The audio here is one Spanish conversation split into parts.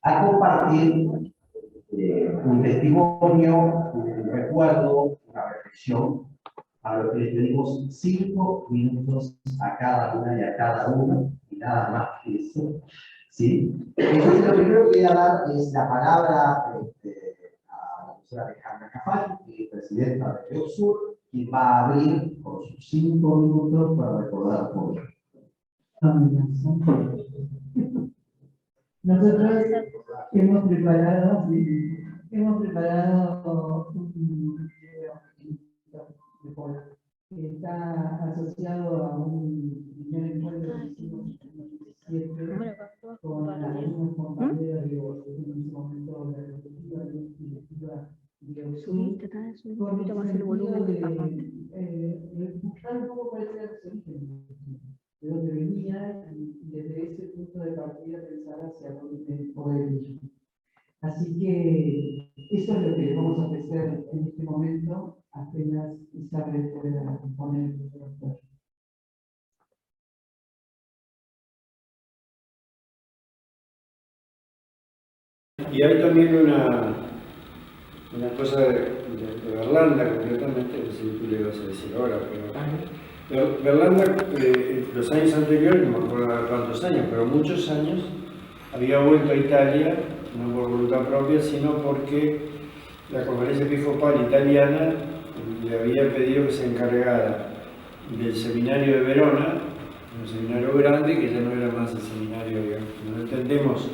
a compartir un testimonio, un recuerdo, una reflexión, a lo que le pedimos 5 minutos a cada una y a cada uno, y nada más que eso. ¿Sí? Entonces, lo primero que voy a dar es la palabra a la profesora Alejandra Cafal, que es presidenta de EUSUR, quien va a abrir con sus 5 minutos para recordar por ella. Nosotros hemos preparado un video que está asociado a un primer encuentro que hicimos en 2017 con algunos compañeros de en ese momento de la directiva de Osur, con el sentido de buscar un poco cuál era su origen, de dónde venía y desde ese punto de partida pensar hacia dónde poder ir. Así que eso es lo que les vamos a ofrecer en este momento, apenas Isabel pueda poner el doctor. Y hay también una cosa de Berlanda, concretamente, no sé si tú le ibas a decir ahora, pero Berlanda, los años anteriores, no me acuerdo cuántos años, pero muchos años, había vuelto a Italia, no por voluntad propia, sino porque la Conferencia Episcopal Italiana le había pedido que se encargara del seminario de Verona, un seminario grande, que ya no era más el seminario, digamos, no lo entendemos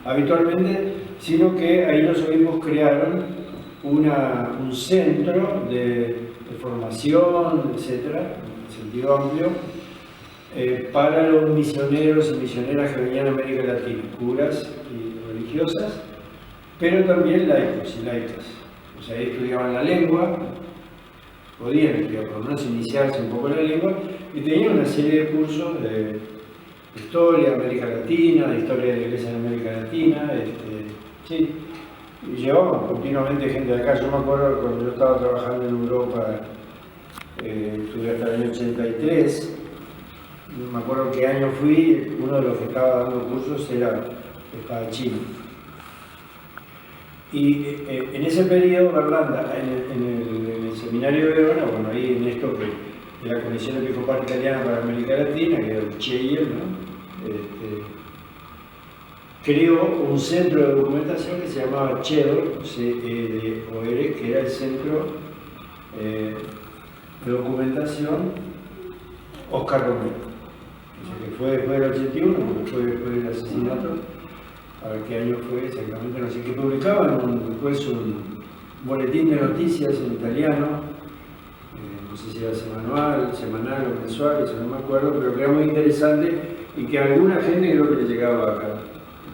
habitualmente, sino que ahí los obispos crearon un centro de formación, etcétera, en sentido amplio, para los misioneros y misioneras que venían a América Latina, curas y religiosas, pero también laicos y laicas. O sea, ahí estudiaban la lengua, podían estudiar, por lo menos iniciarse un poco en la lengua, y tenían una serie de cursos de historia de América Latina, de historia de la Iglesia en América Latina, sí. Y llevaban continuamente gente de acá. Yo me acuerdo cuando yo estaba trabajando en Europa, estuve hasta el año 83, no me acuerdo qué año fui, uno de los que estaba dando cursos era espadachín. Y en ese periodo, Berlanda, en el seminario de Verona, bueno, ahí en esto de la Comisión Episcopal Italiana para América Latina, que era el CEIEL, ¿no? Creó un centro de documentación que se llamaba CEDOR, C-E-D-O-R, que era el centro de documentación Oscar Romero. O sea, que fue después del 81, porque fue después del asesinato. A ver qué año fue exactamente, no sé, que publicaban después un boletín de noticias en italiano, no sé si era semanal o mensual, eso no me acuerdo, pero que era muy interesante y que a alguna gente creo que le llegaba acá,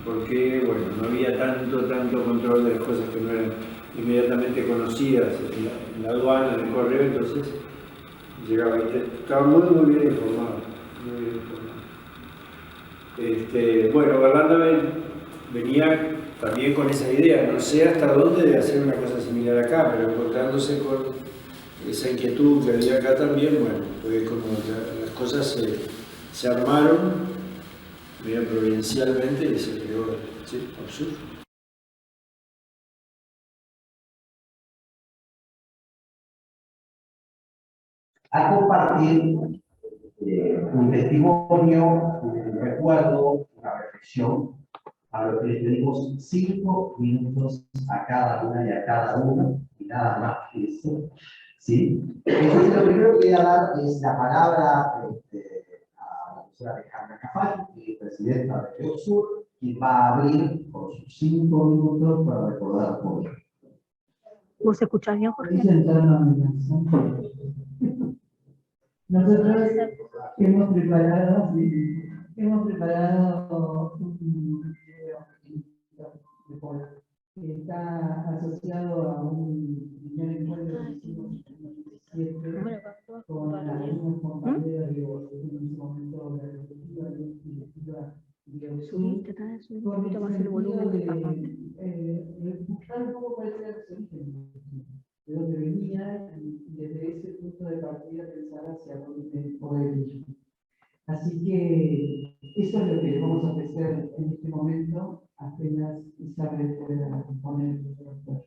porque bueno, no había tanto control de las cosas que no eran inmediatamente conocidas en la aduana, en el correo, entonces llegaba y estaba muy bien informado. Bueno, Berlanda venía también con esa idea, no sé hasta dónde de hacer una cosa similar acá, pero encontrándose con esa inquietud que había acá también, bueno, fue como las cosas se armaron medio provincialmente y se creó, sí, absurdo. A compartir un testimonio, un recuerdo, una reflexión, a lo que le pedimos 5 minutos a cada una y a cada uno, y nada más que eso. ¿Sí? Entonces, lo primero que voy a dar es la palabra a la profesora Alejandra Cafal, que es presidenta de EUSUR, quien va a abrir con sus 5 minutos para recordar por ella. ¿Vos escuchás bien, Jorge? Nosotros hemos preparado un video que está asociado a un primer encuentro que hicimos en 2017 con algunos compañeros de en ese momento de la directiva de Osur, con el sentido de buscar un poco cuál era su origen, de dónde venía y desde ese punto de partida pensar hacia dónde poder ir. Así que eso es lo que les vamos a ofrecer en este momento, apenas Isabel pueda poner el doctor.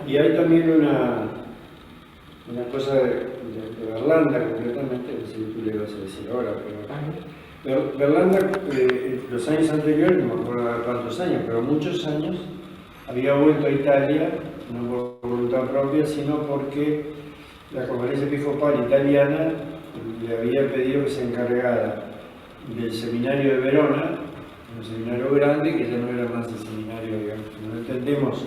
Y hay también una cosa de Berlanda, concretamente, no sé si tú le vas a decir ahora, pero Berlanda, los años anteriores, no me acuerdo cuántos años, pero muchos años, había vuelto a Italia, no por voluntad propia, sino porque la Conferencia Episcopal Italiana le había pedido que se encargara del seminario de Verona, un seminario grande, que ya no era más el seminario, digamos, no lo entendemos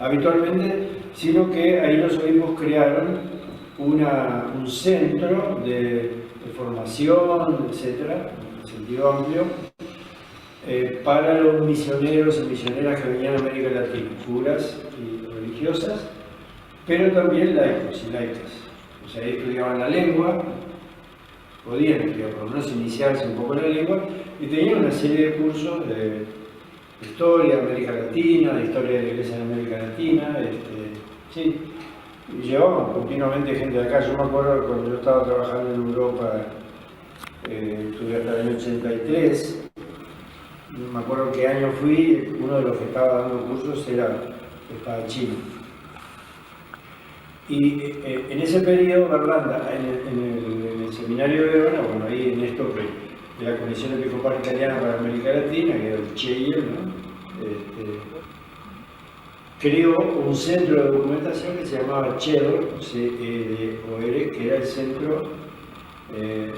habitualmente, sino que ahí los obispos crearon un centro de formación, etcétera, en sentido amplio, para los misioneros y misioneras que venían a América Latina, curas y religiosas, pero también laicos y laicas. O sea, ahí estudiaban la lengua, podían estudiar, por lo menos iniciarse un poco en la lengua, y tenían una serie de cursos de historia de América Latina, de historia de la Iglesia en América Latina, sí. Y llevaban continuamente gente de acá. Yo me acuerdo cuando yo estaba trabajando en Europa, estuve hasta el año 83, no me acuerdo qué año fui, uno de los que estaba dando cursos era espadachín. Y en ese periodo, Berlanda, en el seminario de Verona, bueno, ahí en esto de la Comisión Episcopal Italiana para América Latina, que era el CEIL, ¿no? Creó un centro de documentación que se llamaba CEDOR, C-E-D-O-R, que era el Centro de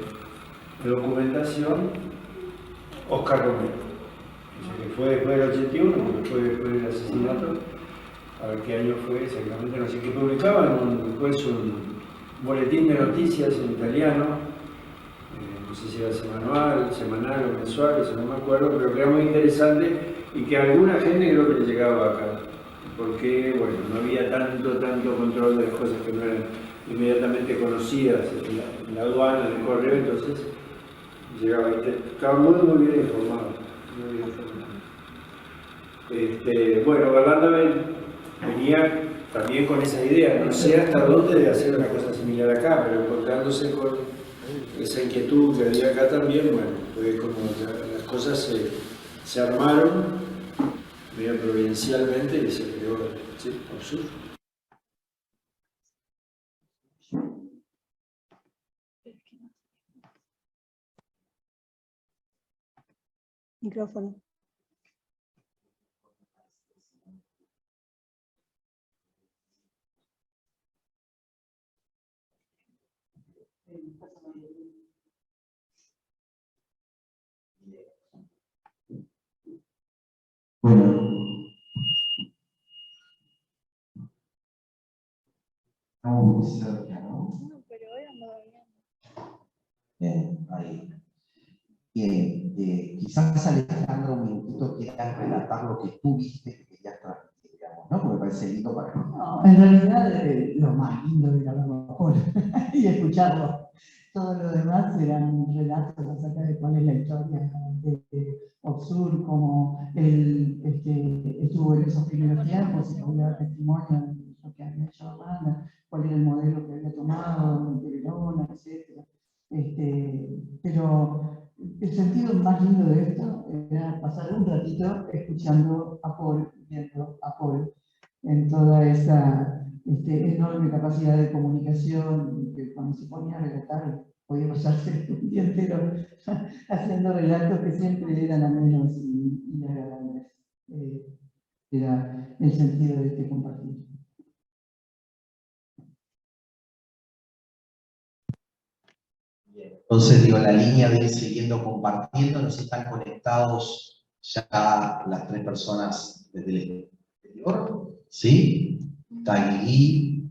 Documentación Oscar Romero, que fue después del 81, porque fue después del asesinato, a ver qué año fue exactamente, no sé, que publicaban después un boletín de noticias en italiano, no sé si era semanal o mensual, eso no me acuerdo, pero que era muy interesante y que a alguna gente creo que le llegaba acá, porque bueno, no había tanto control de las cosas que no eran inmediatamente conocidas en la aduana, en el correo, entonces llegaba y estaba muy bien informado. Bueno, Berlanda venía también con esa idea, no sé hasta dónde de hacer una cosa similar acá, pero encontrándose con esa inquietud que había acá también, bueno, fue como las cosas se armaron medio provincialmente y se creó, ¿sí? Absurdo. Micrófono. Bueno, estamos muy cerca, ¿no? No, pero hoy ando bien. Bien, ahí. Bien, quizás Alejandro un minutito quieras relatar lo que tú viste que querías transmitir, digamos, ¿no? Porque me parece lindo para mí. No, en realidad lo más lindo era verlo a Paul y escucharlo. Todo lo demás eran relatos acerca de cuál es la historia de Oxur, cómo él estuvo en esos primeros tiempos y podía dar testimonio de lo que había hecho Orlando, cuál era el modelo que había tomado de Verona, etc. Pero el sentido más lindo de esto era pasar un ratito escuchando a Paul, viendo a Paul en toda esa enorme capacidad de comunicación, que cuando se ponía a relatar podía pasarse un día entero haciendo relatos que siempre eran amenos y agradables. Era el sentido de este compartir. Entonces, digo, la línea de ir siguiendo compartiendo, nos están conectados ya las tres personas desde el exterior, ¿sí? Tagui,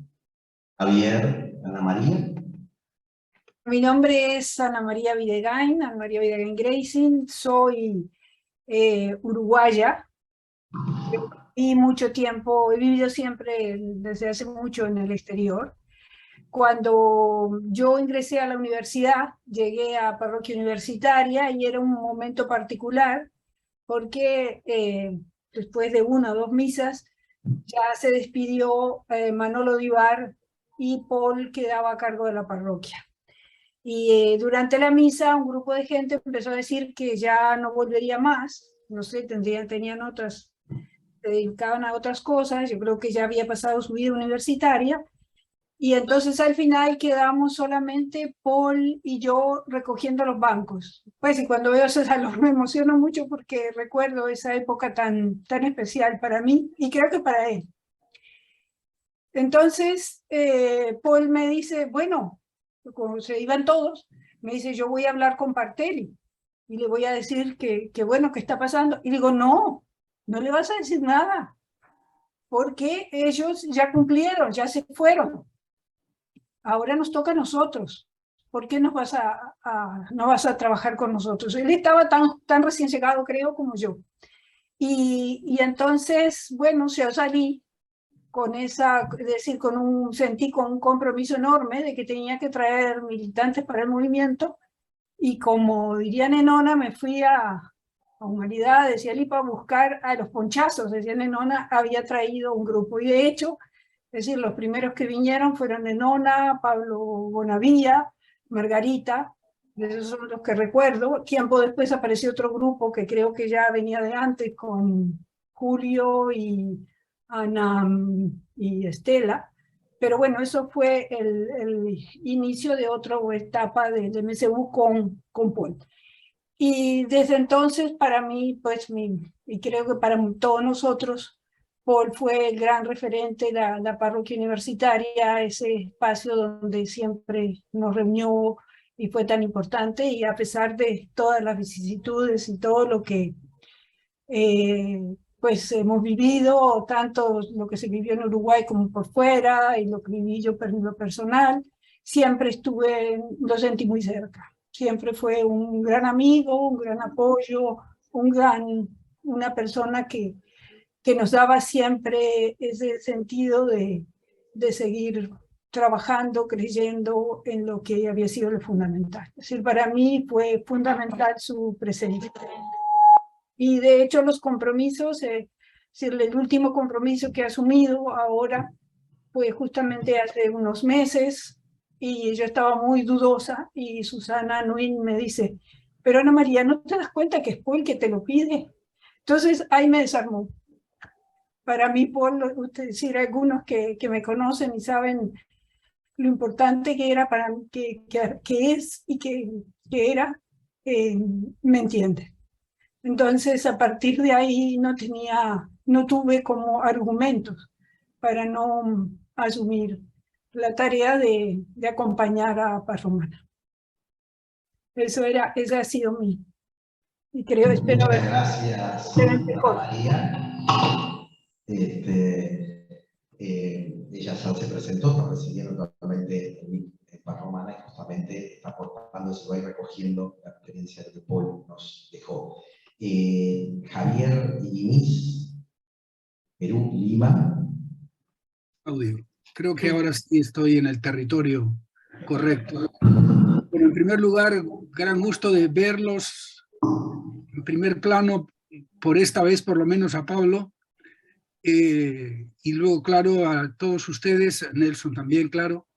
Javier, Ana María. Mi nombre es Ana María Videgain Gracing, soy uruguaya. Viví mucho tiempo, he vivido siempre desde hace mucho en el exterior. Cuando yo ingresé a la universidad, llegué a Parroquia Universitaria y era un momento particular porque después de 1 o 2 misas ya se despidió Manolo Divar y Paul quedaba a cargo de la parroquia. Y durante la misa un grupo de gente empezó a decir que ya no volvería más, no sé, tenían otras, se dedicaban a otras cosas, yo creo que ya había pasado su vida universitaria, y entonces al final quedamos solamente Paul y yo recogiendo los bancos. Pues y cuando veo ese salón me emociono mucho porque recuerdo esa época tan especial para mí y creo que para él. Entonces Paul me dice, bueno, como se iban todos, me dice, yo voy a hablar con Partelli y le voy a decir que bueno, ¿qué está pasando? Y digo, no le vas a decir nada, porque ellos ya cumplieron, ya se fueron. Ahora nos toca a nosotros. ¿Por qué no vas a trabajar con nosotros? Él estaba tan recién llegado, creo, como yo. Y entonces, bueno, yo salí con sentí con un compromiso enorme de que tenía que traer militantes para el movimiento, y como diría Nenona, me fui a Humanidades y a Lipa a buscar a los ponchazos. Decía Nenona, había traído un grupo, y de hecho, es decir, los primeros que vinieron fueron Nenona, Pablo Bonavía, Margarita, esos son los que recuerdo. Tiempo después apareció otro grupo que creo que ya venía de antes, con Julio y Ana y Estela, pero bueno, eso fue el inicio de otra etapa del MSU con Paul. Y desde entonces para mí, pues, y creo que para todos nosotros, Paul fue el gran referente de la parroquia universitaria, ese espacio donde siempre nos reunió y fue tan importante, y a pesar de todas las vicisitudes y todo lo que pues hemos vivido, tanto lo que se vivió en Uruguay como por fuera, y lo que viví yo en lo personal, siempre lo sentí muy cerca. Siempre fue un gran amigo, un gran apoyo, una persona que nos daba siempre ese sentido de seguir trabajando, creyendo en lo que había sido lo fundamental. Es decir, para mí fue fundamental su presencia. Y de hecho los compromisos, el último compromiso que he asumido ahora fue justamente hace unos meses, y yo estaba muy dudosa, y Susana Nuin me dice, pero Ana María, ¿no te das cuenta que es Paul que te lo pide? Entonces ahí me desarmó. Para mí, Paul, decir, algunos que me conocen y saben lo importante que era para mí, que es y que era, me entiende. Entonces, a partir de ahí no tuve como argumentos para no asumir la tarea de acompañar a Paz Romana. Esa ha sido y creo, espero Muchas gracias, Ana María. Ella ya se presentó, está recibiendo totalmente en Paz Romana, y justamente está aportando, se va a ir recogiendo la experiencia que Paul nos dejó. Javier Diniz, Perú, Lima. Audio. Creo que ahora sí estoy en el territorio correcto. Bueno, en primer lugar, gran gusto de verlos en primer plano, por esta vez por lo menos a Pablo, y luego, claro, a todos ustedes, Nelson también, claro.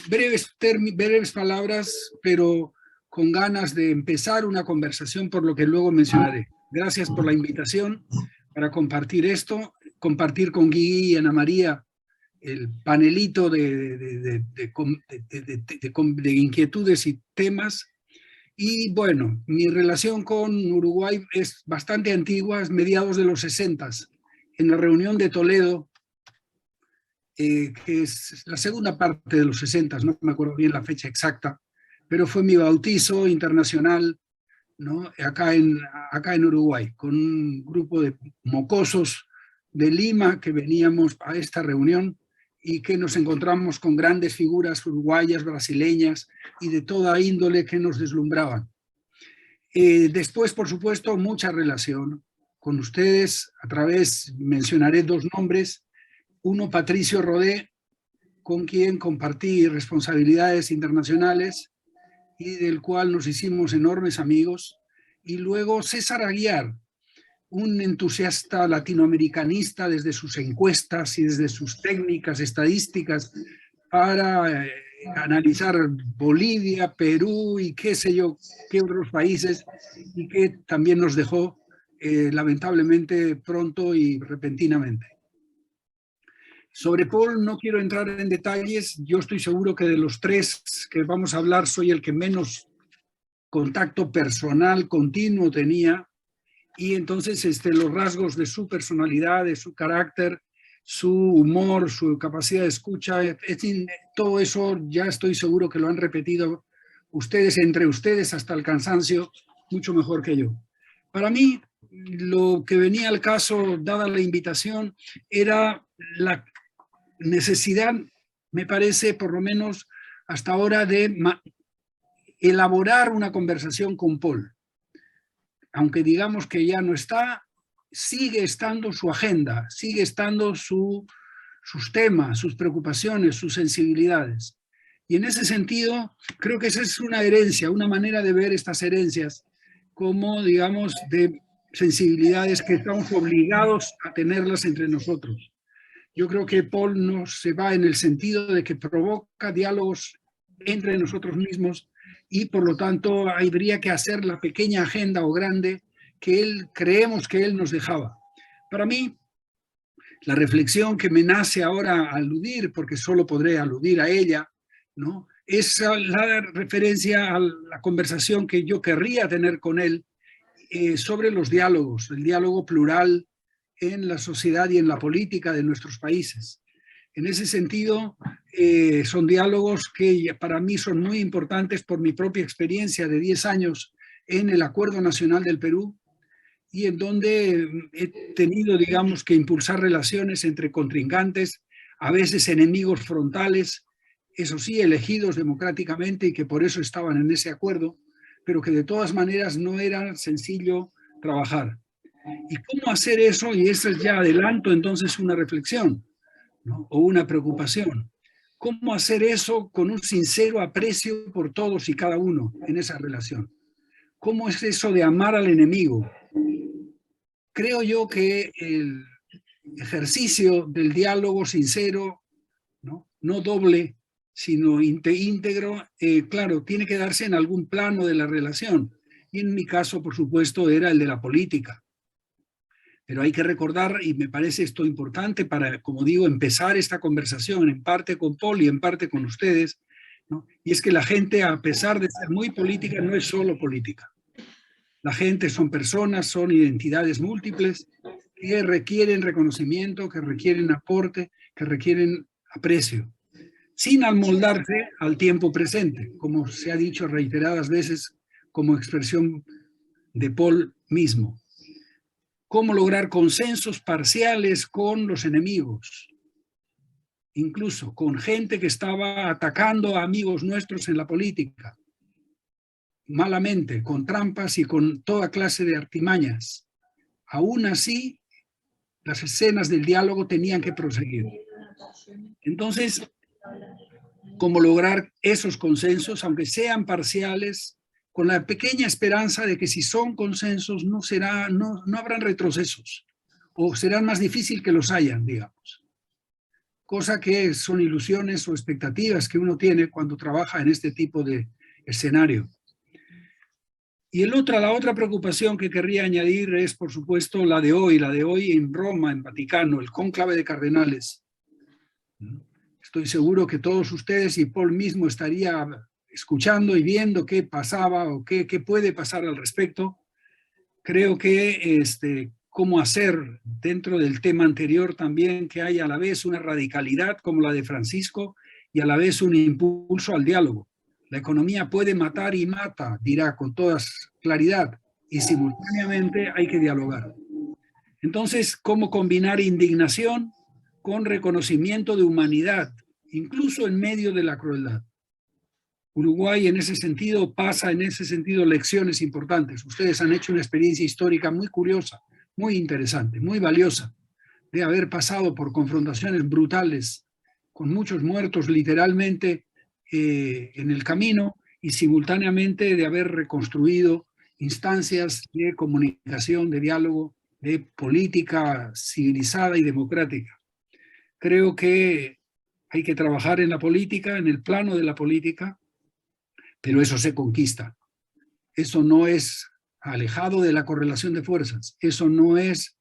Breves palabras, pero con ganas de empezar una conversación, por lo que luego mencionaré. Gracias por la invitación para compartir esto, compartir con Guigui y Ana María el panelito de inquietudes y temas. Y bueno, mi relación con Uruguay es bastante antigua, es mediados de los 60s, en la reunión de Toledo, que es la segunda parte de los 60s, no me acuerdo bien la fecha exacta, pero fue mi bautizo internacional, ¿no? acá en Uruguay, con un grupo de mocosos de Lima que veníamos a esta reunión y que nos encontramos con grandes figuras uruguayas, brasileñas y de toda índole que nos deslumbraban. Después, por supuesto, mucha relación con ustedes. A través, mencionaré 2 nombres, Uno, Patricio Rodé, con quien compartí responsabilidades internacionales y del cual nos hicimos enormes amigos. Y luego César Aguiar, un entusiasta latinoamericanista desde sus encuestas y desde sus técnicas estadísticas para analizar Bolivia, Perú y qué sé yo, qué otros países, y que también nos dejó lamentablemente pronto y repentinamente. Sobre Paul no quiero entrar en detalles. Yo estoy seguro que de los tres que vamos a hablar soy el que menos contacto personal continuo tenía, y entonces los rasgos de su personalidad, de su carácter, su humor, su capacidad de escucha, todo eso ya estoy seguro que lo han repetido ustedes, entre ustedes hasta el cansancio, mucho mejor que yo. Para mí, lo que venía al caso, dada la invitación, era la necesidad, me parece, por lo menos hasta ahora, de elaborar una conversación con Paul. Aunque digamos que ya no está, sigue estando su agenda, sigue estando sus temas, sus preocupaciones, sus sensibilidades. Y en ese sentido, creo que esa es una herencia, una manera de ver estas herencias como, digamos, de sensibilidades que estamos obligados a tenerlas entre nosotros. Yo creo que Paul no se va en el sentido de que provoca diálogos entre nosotros mismos y por lo tanto habría que hacer la pequeña agenda o grande que creemos que él nos dejaba. Para mí, la reflexión que me nace ahora aludir, porque solo podré aludir a ella, ¿no?, es la referencia a la conversación que yo querría tener con él sobre los diálogos, el diálogo plural en la sociedad y en la política de nuestros países. En ese sentido, son diálogos que para mí son muy importantes por mi propia experiencia de 10 años en el Acuerdo Nacional del Perú, y en donde he tenido, digamos, que impulsar relaciones entre contrincantes, a veces enemigos frontales, eso sí, elegidos democráticamente y que por eso estaban en ese acuerdo, pero que de todas maneras no era sencillo trabajar. ¿Y cómo hacer eso? Y eso es ya adelanto entonces una reflexión, ¿no?, o una preocupación. ¿Cómo hacer eso con un sincero aprecio por todos y cada uno en esa relación? ¿Cómo es eso de amar al enemigo? Creo yo que el ejercicio del diálogo sincero, no doble, sino íntegro, claro, tiene que darse en algún plano de la relación. Y en mi caso, por supuesto, era el de la política. Pero hay que recordar, y me parece esto importante para, como digo, empezar esta conversación en parte con Paul y en parte con ustedes, ¿no?, y es que la gente, a pesar de ser muy política, no es solo política. La gente son personas, son identidades múltiples que requieren reconocimiento, que requieren aporte, que requieren aprecio, sin amoldarse al tiempo presente, como se ha dicho reiteradas veces como expresión de Paul mismo. ¿Cómo lograr consensos parciales con los enemigos? Incluso con gente que estaba atacando a amigos nuestros en la política, malamente, con trampas y con toda clase de artimañas. Aún así, las escenas del diálogo tenían que proseguir. Entonces, ¿cómo lograr esos consensos, aunque sean parciales, con la pequeña esperanza de que si son consensos no habrán retrocesos, o serán más difícil que los hayan, digamos? Cosa que son ilusiones o expectativas que uno tiene cuando trabaja en este tipo de escenario. Y la otra preocupación que querría añadir es, por supuesto, la de hoy en Roma, en Vaticano, el cónclave de cardenales. Estoy seguro que todos ustedes y Paul mismo estaría escuchando y viendo qué pasaba o qué puede pasar al respecto. Creo que cómo hacer dentro del tema anterior también que haya a la vez una radicalidad como la de Francisco y a la vez un impulso al diálogo. La economía puede matar y mata, dirá con toda claridad, y simultáneamente hay que dialogar. Entonces, ¿cómo combinar indignación con reconocimiento de humanidad, incluso en medio de la crueldad? Uruguay en ese sentido pasa lecciones importantes. Ustedes han hecho una experiencia histórica muy curiosa, muy interesante, muy valiosa, de haber pasado por confrontaciones brutales, con muchos muertos literalmente en el camino, y simultáneamente de haber reconstruido instancias de comunicación, de diálogo, de política civilizada y democrática. Creo que hay que trabajar en la política, en el plano de la política, pero eso se conquista. Eso no es alejado de la correlación de fuerzas. Eso no es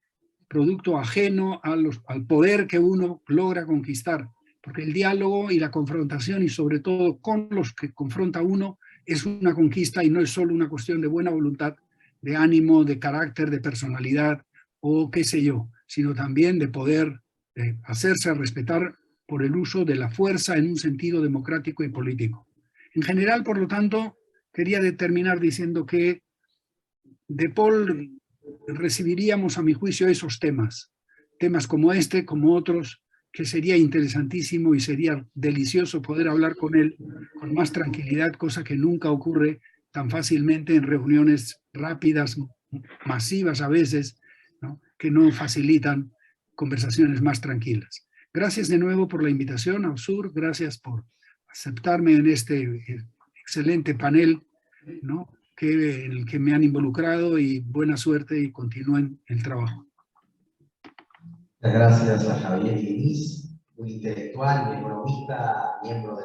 producto ajeno al poder que uno logra conquistar. Porque el diálogo y la confrontación, y sobre todo con los que confronta uno, es una conquista y no es solo una cuestión de buena voluntad, de ánimo, de carácter, de personalidad o qué sé yo, sino también de poder hacerse respetar por el uso de la fuerza en un sentido democrático y político. En general, por lo tanto, quería terminar diciendo que de Paul recibiríamos, a mi juicio, esos temas como este, como otros, que sería interesantísimo y sería delicioso poder hablar con él con más tranquilidad, cosa que nunca ocurre tan fácilmente en reuniones rápidas, masivas a veces, ¿no?, que no facilitan conversaciones más tranquilas. Gracias de nuevo por la invitación, Ausur, gracias por aceptarme en este excelente panel, ¿no?, en el que me han involucrado, y buena suerte y continúen el trabajo. Muchas gracias a Javier Diniz, un intelectual, un economista, miembro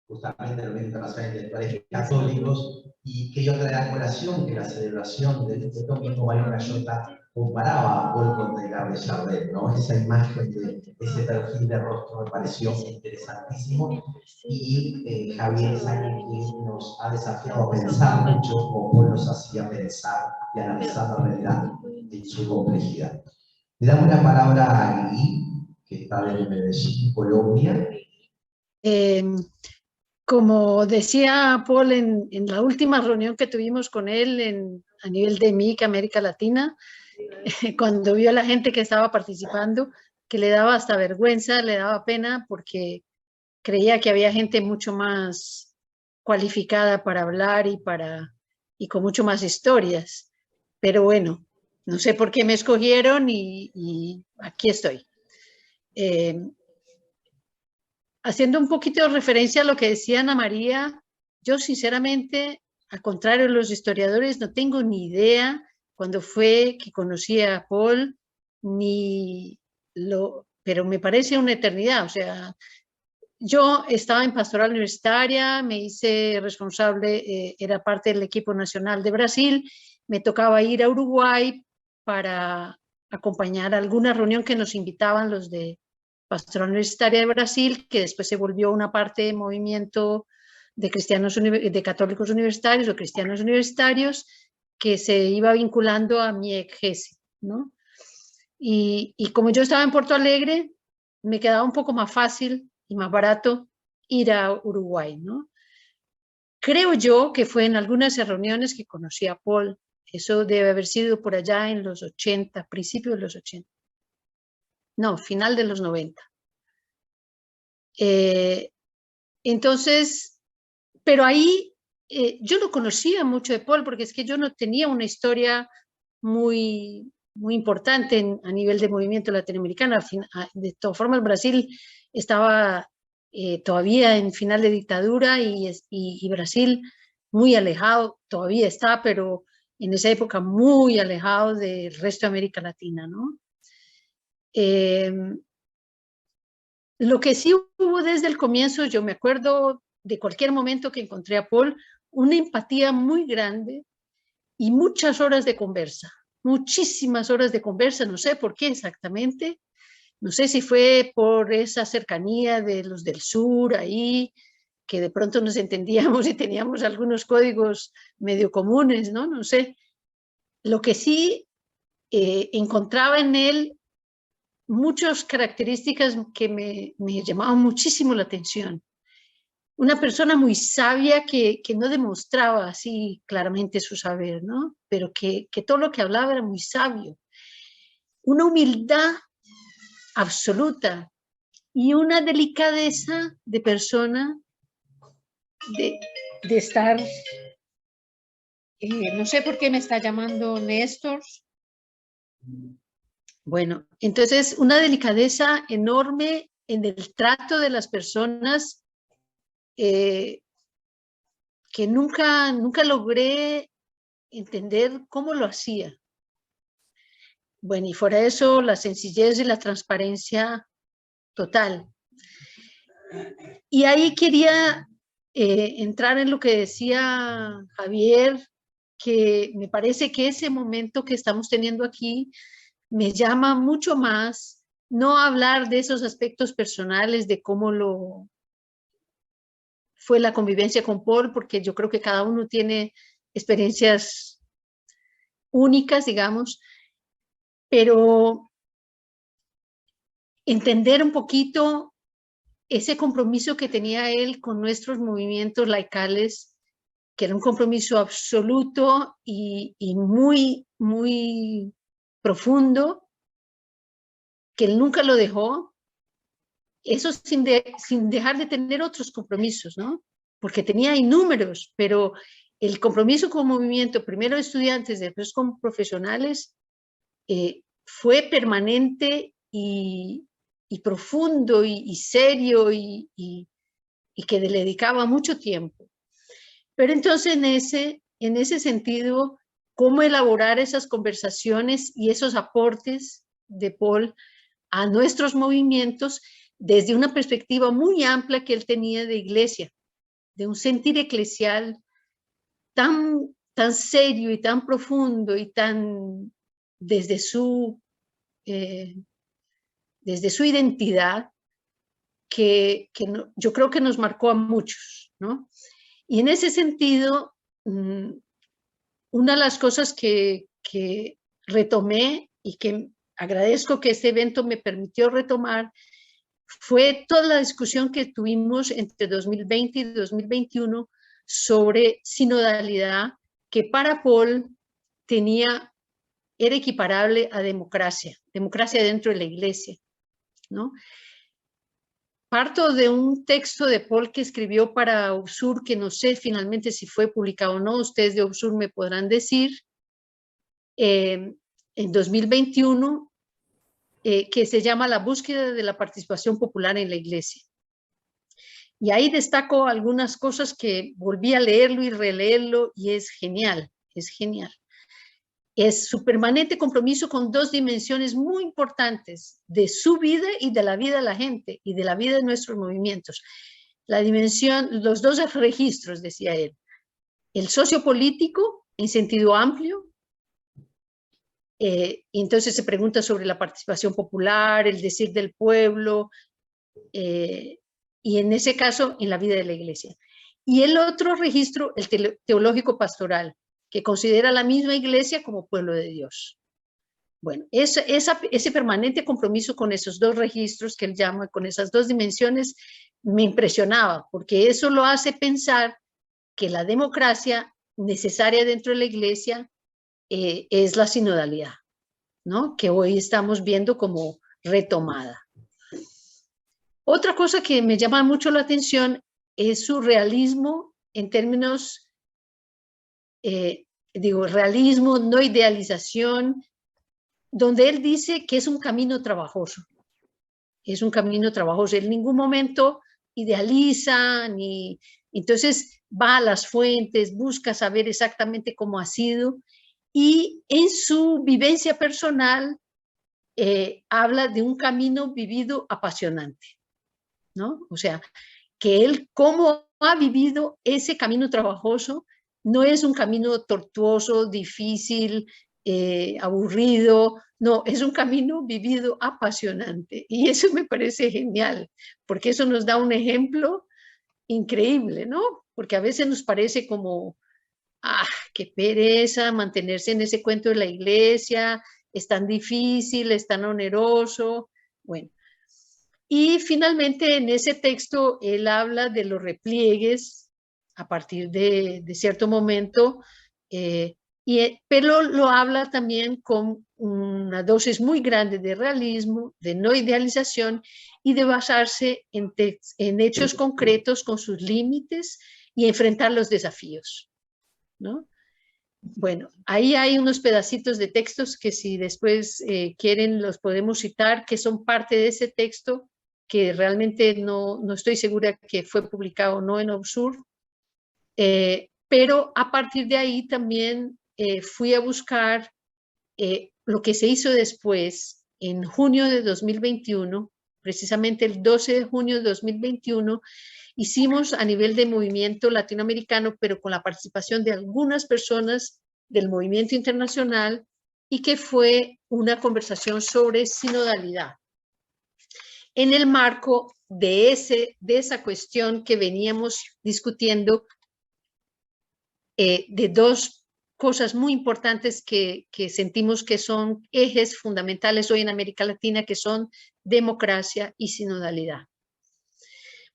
justamente del Movimiento Internacional de Intelectuales Católicos, y que yo traía a colación que la celebración de este domingo, Mario Gayota comparaba a Paul con Descartes de Chardin, ¿no? Esa imagen de ese perfil de rostro me pareció interesantísimo, y Javier es alguien que nos ha desafiado a pensar mucho, como Paul nos hacía pensar y analizar la realidad en su complejidad. Le damos la palabra a Guy, que está en Medellín, Colombia. Como decía Paul en la última reunión que tuvimos con él a nivel de MIC América Latina, cuando vio a la gente que estaba participando, que le daba hasta vergüenza, le daba pena, porque creía que había gente mucho más cualificada para hablar y con mucho más historias. Pero bueno, no sé por qué me escogieron y aquí estoy. Haciendo un poquito de referencia a lo que decía Ana María, yo sinceramente, al contrario de los historiadores, no tengo ni idea cuándo fue que conocí a Paul, pero me parece una eternidad. O sea, yo estaba en pastoral universitaria, me hice responsable, era parte del equipo nacional de Brasil, me tocaba ir a Uruguay para acompañar alguna reunión que nos invitaban los de Pastoral Universitaria de Brasil, que después se volvió una parte del movimiento de católicos universitarios o cristianos universitarios, que se iba vinculando a MIEC-GESE, ¿no? Y como yo estaba en Porto Alegre, me quedaba un poco más fácil y más barato ir a Uruguay, ¿no? Creo yo que fue en algunas reuniones que conocí a Paul. Eso debe haber sido por allá en los 80, principios de los 80. No, final de los 90. Entonces, pero ahí yo no conocía mucho de Paul, porque es que yo no tenía una historia muy importante a nivel de movimiento latinoamericano. De todas formas, Brasil estaba todavía en final de dictadura y Brasil muy alejado, todavía está, pero en esa época muy alejado del resto de América Latina, ¿no? Lo que sí hubo desde el comienzo, yo me acuerdo de cualquier momento que encontré a Paul, una empatía muy grande y muchas horas de conversa, muchísimas horas de conversa, no sé por qué exactamente, no sé si fue por esa cercanía de los del sur ahí, que de pronto nos entendíamos y teníamos algunos códigos medio comunes, ¿no? No sé. Lo que sí encontraba en él muchas características que me llamaban muchísimo la atención. Una persona muy sabia que no demostraba así claramente su saber, ¿no? Pero que todo lo que hablaba era muy sabio. Una humildad absoluta y una delicadeza de persona de estar... no sé por qué me está llamando Néstor. Bueno, entonces una delicadeza enorme en el trato de las personas que nunca logré entender cómo lo hacía. Bueno, y fuera de eso, la sencillez y la transparencia total. Y ahí quería entrar en lo que decía Javier, que me parece que ese momento que estamos teniendo aquí me llama mucho más no hablar de esos aspectos personales, de cómo fue la convivencia con Paul, porque yo creo que cada uno tiene experiencias únicas, digamos, pero entender un poquito ese compromiso que tenía él con nuestros movimientos laicales, que era un compromiso absoluto y muy, muy profundo, que él nunca lo dejó, eso sin dejar de tener otros compromisos, ¿no? Porque tenía innúmeros, pero el compromiso con movimiento, primero de estudiantes, después con profesionales, fue permanente y profundo y serio y que le dedicaba mucho tiempo. Pero entonces en ese sentido, cómo elaborar esas conversaciones y esos aportes de Paul a nuestros movimientos desde una perspectiva muy amplia que él tenía de iglesia, de un sentir eclesial tan serio y tan profundo y tan desde su identidad que yo creo que nos marcó a muchos, ¿no? Y en ese sentido, una de las cosas que retomé y que agradezco que este evento me permitió retomar fue toda la discusión que tuvimos entre 2020 y 2021 sobre sinodalidad, que para Paul era equiparable a democracia dentro de la iglesia, ¿no? Parto de un texto de Paul que escribió para Obsur, que no sé finalmente si fue publicado o no, ustedes de Obsur me podrán decir, en 2021, que se llama La búsqueda de la participación popular en la iglesia. Y ahí destaco algunas cosas que volví a leerlo y releerlo y es genial, es genial. Es su permanente compromiso con dos dimensiones muy importantes de su vida y de la vida de la gente y de la vida de nuestros movimientos. La dimensión, los dos registros, decía él, el sociopolítico en sentido amplio, y entonces se pregunta sobre la participación popular, el decir del pueblo, y en ese caso en la vida de la iglesia. Y el otro registro, el teológico pastoral, que considera la misma iglesia como pueblo de Dios. Bueno, ese permanente compromiso con esos dos registros que él llama, con esas dos dimensiones, me impresionaba, porque eso lo hace pensar que la democracia necesaria dentro de la iglesia es la sinodalidad, ¿no? Que hoy estamos viendo como retomada. Otra cosa que me llama mucho la atención es su realismo en términos realismo, no idealización, donde él dice que es un camino trabajoso. Es un camino trabajoso. En ningún momento idealiza, entonces va a las fuentes, busca saber exactamente cómo ha sido, y en su vivencia personal habla de un camino vivido apasionante, ¿no? O sea, que él cómo ha vivido ese camino trabajoso. No es un camino tortuoso, difícil, aburrido, no, es un camino vivido apasionante. Y eso me parece genial, porque eso nos da un ejemplo increíble, ¿no? Porque a veces nos parece como, qué pereza mantenerse en ese cuento de la iglesia, es tan difícil, es tan oneroso. Bueno, y finalmente en ese texto él habla de los repliegues a partir de cierto momento, pero lo habla también con una dosis muy grande de realismo, de no idealización y de basarse en hechos concretos con sus límites y enfrentar los desafíos, ¿no? Bueno, ahí hay unos pedacitos de textos que si después quieren los podemos citar, que son parte de ese texto, que realmente no estoy segura que fue publicado o no en Obsur, pero a partir de ahí también fui a buscar lo que se hizo después, en junio de 2021, precisamente el 12 de junio de 2021, hicimos a nivel de movimiento latinoamericano, pero con la participación de algunas personas del movimiento internacional, y que fue una conversación sobre sinodalidad. En el marco de esa cuestión que veníamos discutiendo, de dos cosas muy importantes que sentimos que son ejes fundamentales hoy en América Latina, que son democracia y sinodalidad.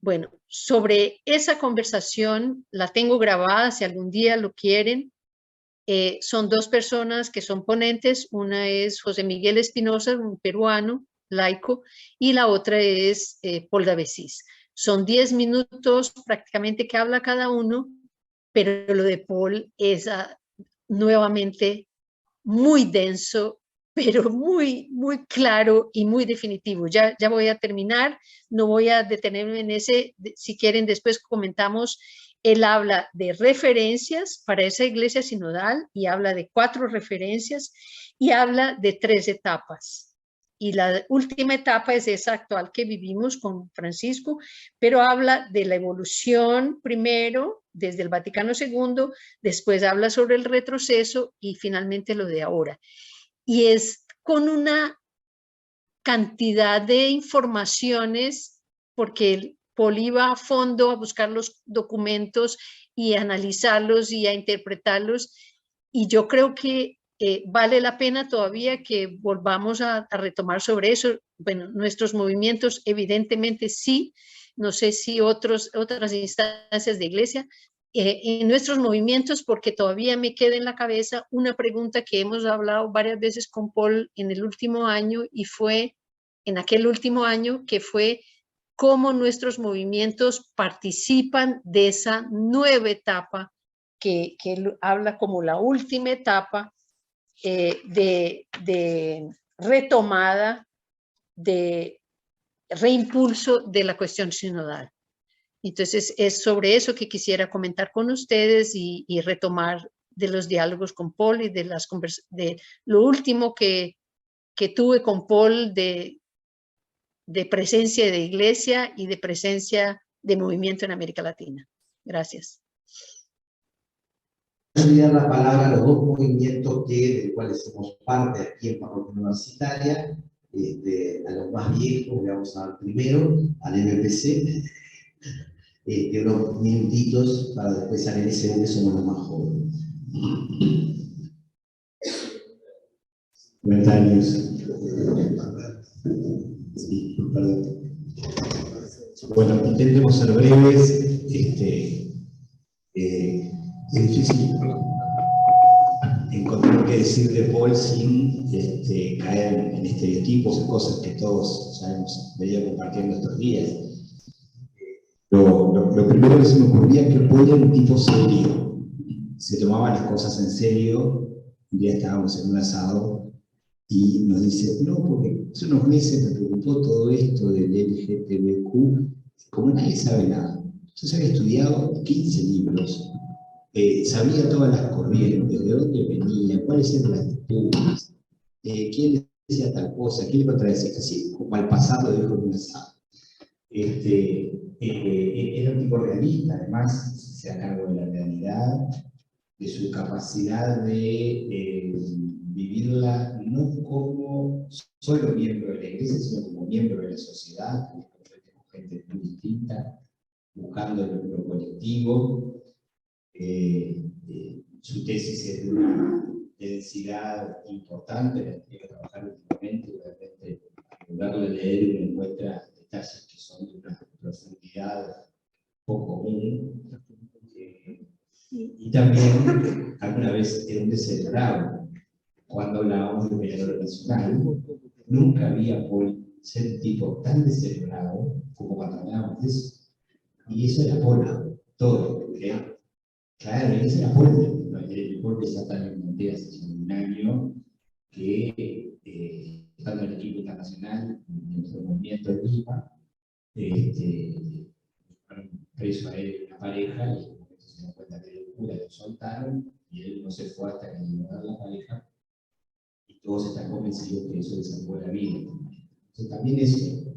Bueno, sobre esa conversación la tengo grabada, si algún día lo quieren. Son dos personas que son ponentes, una es José Miguel Espinosa, un peruano, laico, y la otra es Paul Davesís. Son 10 minutos prácticamente que habla cada uno, pero lo de Paul es nuevamente muy denso, pero muy claro y muy definitivo. Ya voy a terminar, no voy a detenerme en ese, si quieren después comentamos. Él habla de referencias para esa iglesia sinodal y habla de 4 referencias y habla de 3 etapas. Y la última etapa es esa actual que vivimos con Francisco, pero habla de la evolución primero, desde el Vaticano II, después habla sobre el retroceso y finalmente lo de ahora. Y es con una cantidad de informaciones, porque Paul iba a fondo a buscar los documentos y a analizarlos y a interpretarlos, y yo creo que vale la pena todavía que volvamos a retomar sobre eso. Bueno, nuestros movimientos evidentemente sí, no sé si otras instancias de iglesia, en nuestros movimientos, porque todavía me queda en la cabeza una pregunta que hemos hablado varias veces con Paul en el último año, y fue en aquel último año, que fue cómo nuestros movimientos participan de esa nueva etapa que él habla como la última etapa de retomada, de reimpulso de la cuestión sinodal. Entonces es sobre eso que quisiera comentar con ustedes y retomar de los diálogos con Paul y de lo último que tuve con Paul de presencia de iglesia y de presencia de movimiento en América Latina. Gracias. Voy a dar la palabra a los dos movimientos de cuales somos parte aquí en Parroquia Universitaria. A los más viejos le vamos a dar primero, al MPC, unos minutitos para después al NSU, que somos los más jóvenes. Comentarios. Sí, perdón. Bueno, intentemos ser breves. Es difícil encontrar qué decir de Paul sin caer en estereotipos y cosas que todos ya hemos venido compartiendo estos días. Lo primero que se me ocurría es que Paul era un tipo serio, se tomaba las cosas en serio. Un día estábamos en un asado y nos dice, no, porque hace unos meses me preocupó todo esto del LGTBQ, como nadie sabe nada. Yo había estudiado 15 libros, sabía todas las corrientes, de dónde venía, cuáles eran las lecturas, quién decía tal cosa, quién le contradecía, así como al pasado dijo un asado. Era un tipo realista, además se da cargo de la realidad, de su capacidad de vivirla no como solo miembro de la iglesia, sino como miembro de la sociedad, con gente muy distinta, buscando lo colectivo. Su tesis es de una densidad importante, la que a trabajar últimamente, realmente a lo largo de leer uno encuentra detalles que son de una profundidad poco común. Y también alguna vez era un descerebrado. Cuando hablábamos de mediador nacional, nunca había Paul ser un tipo tan descerebrado como cuando hablábamos de eso. Y eso era Paul, todo. Claro, eso era Paul. el pueblo estatal en Montea hace un año que, estando en el equipo internacional, de nuestro movimiento en Lima, preso a él una pareja, y en un momento se dan cuenta que era locura, lo soltaron, y él no se fue hasta que le a la pareja, y todos están convencidos que eso le salvó la vida. Entonces también eso,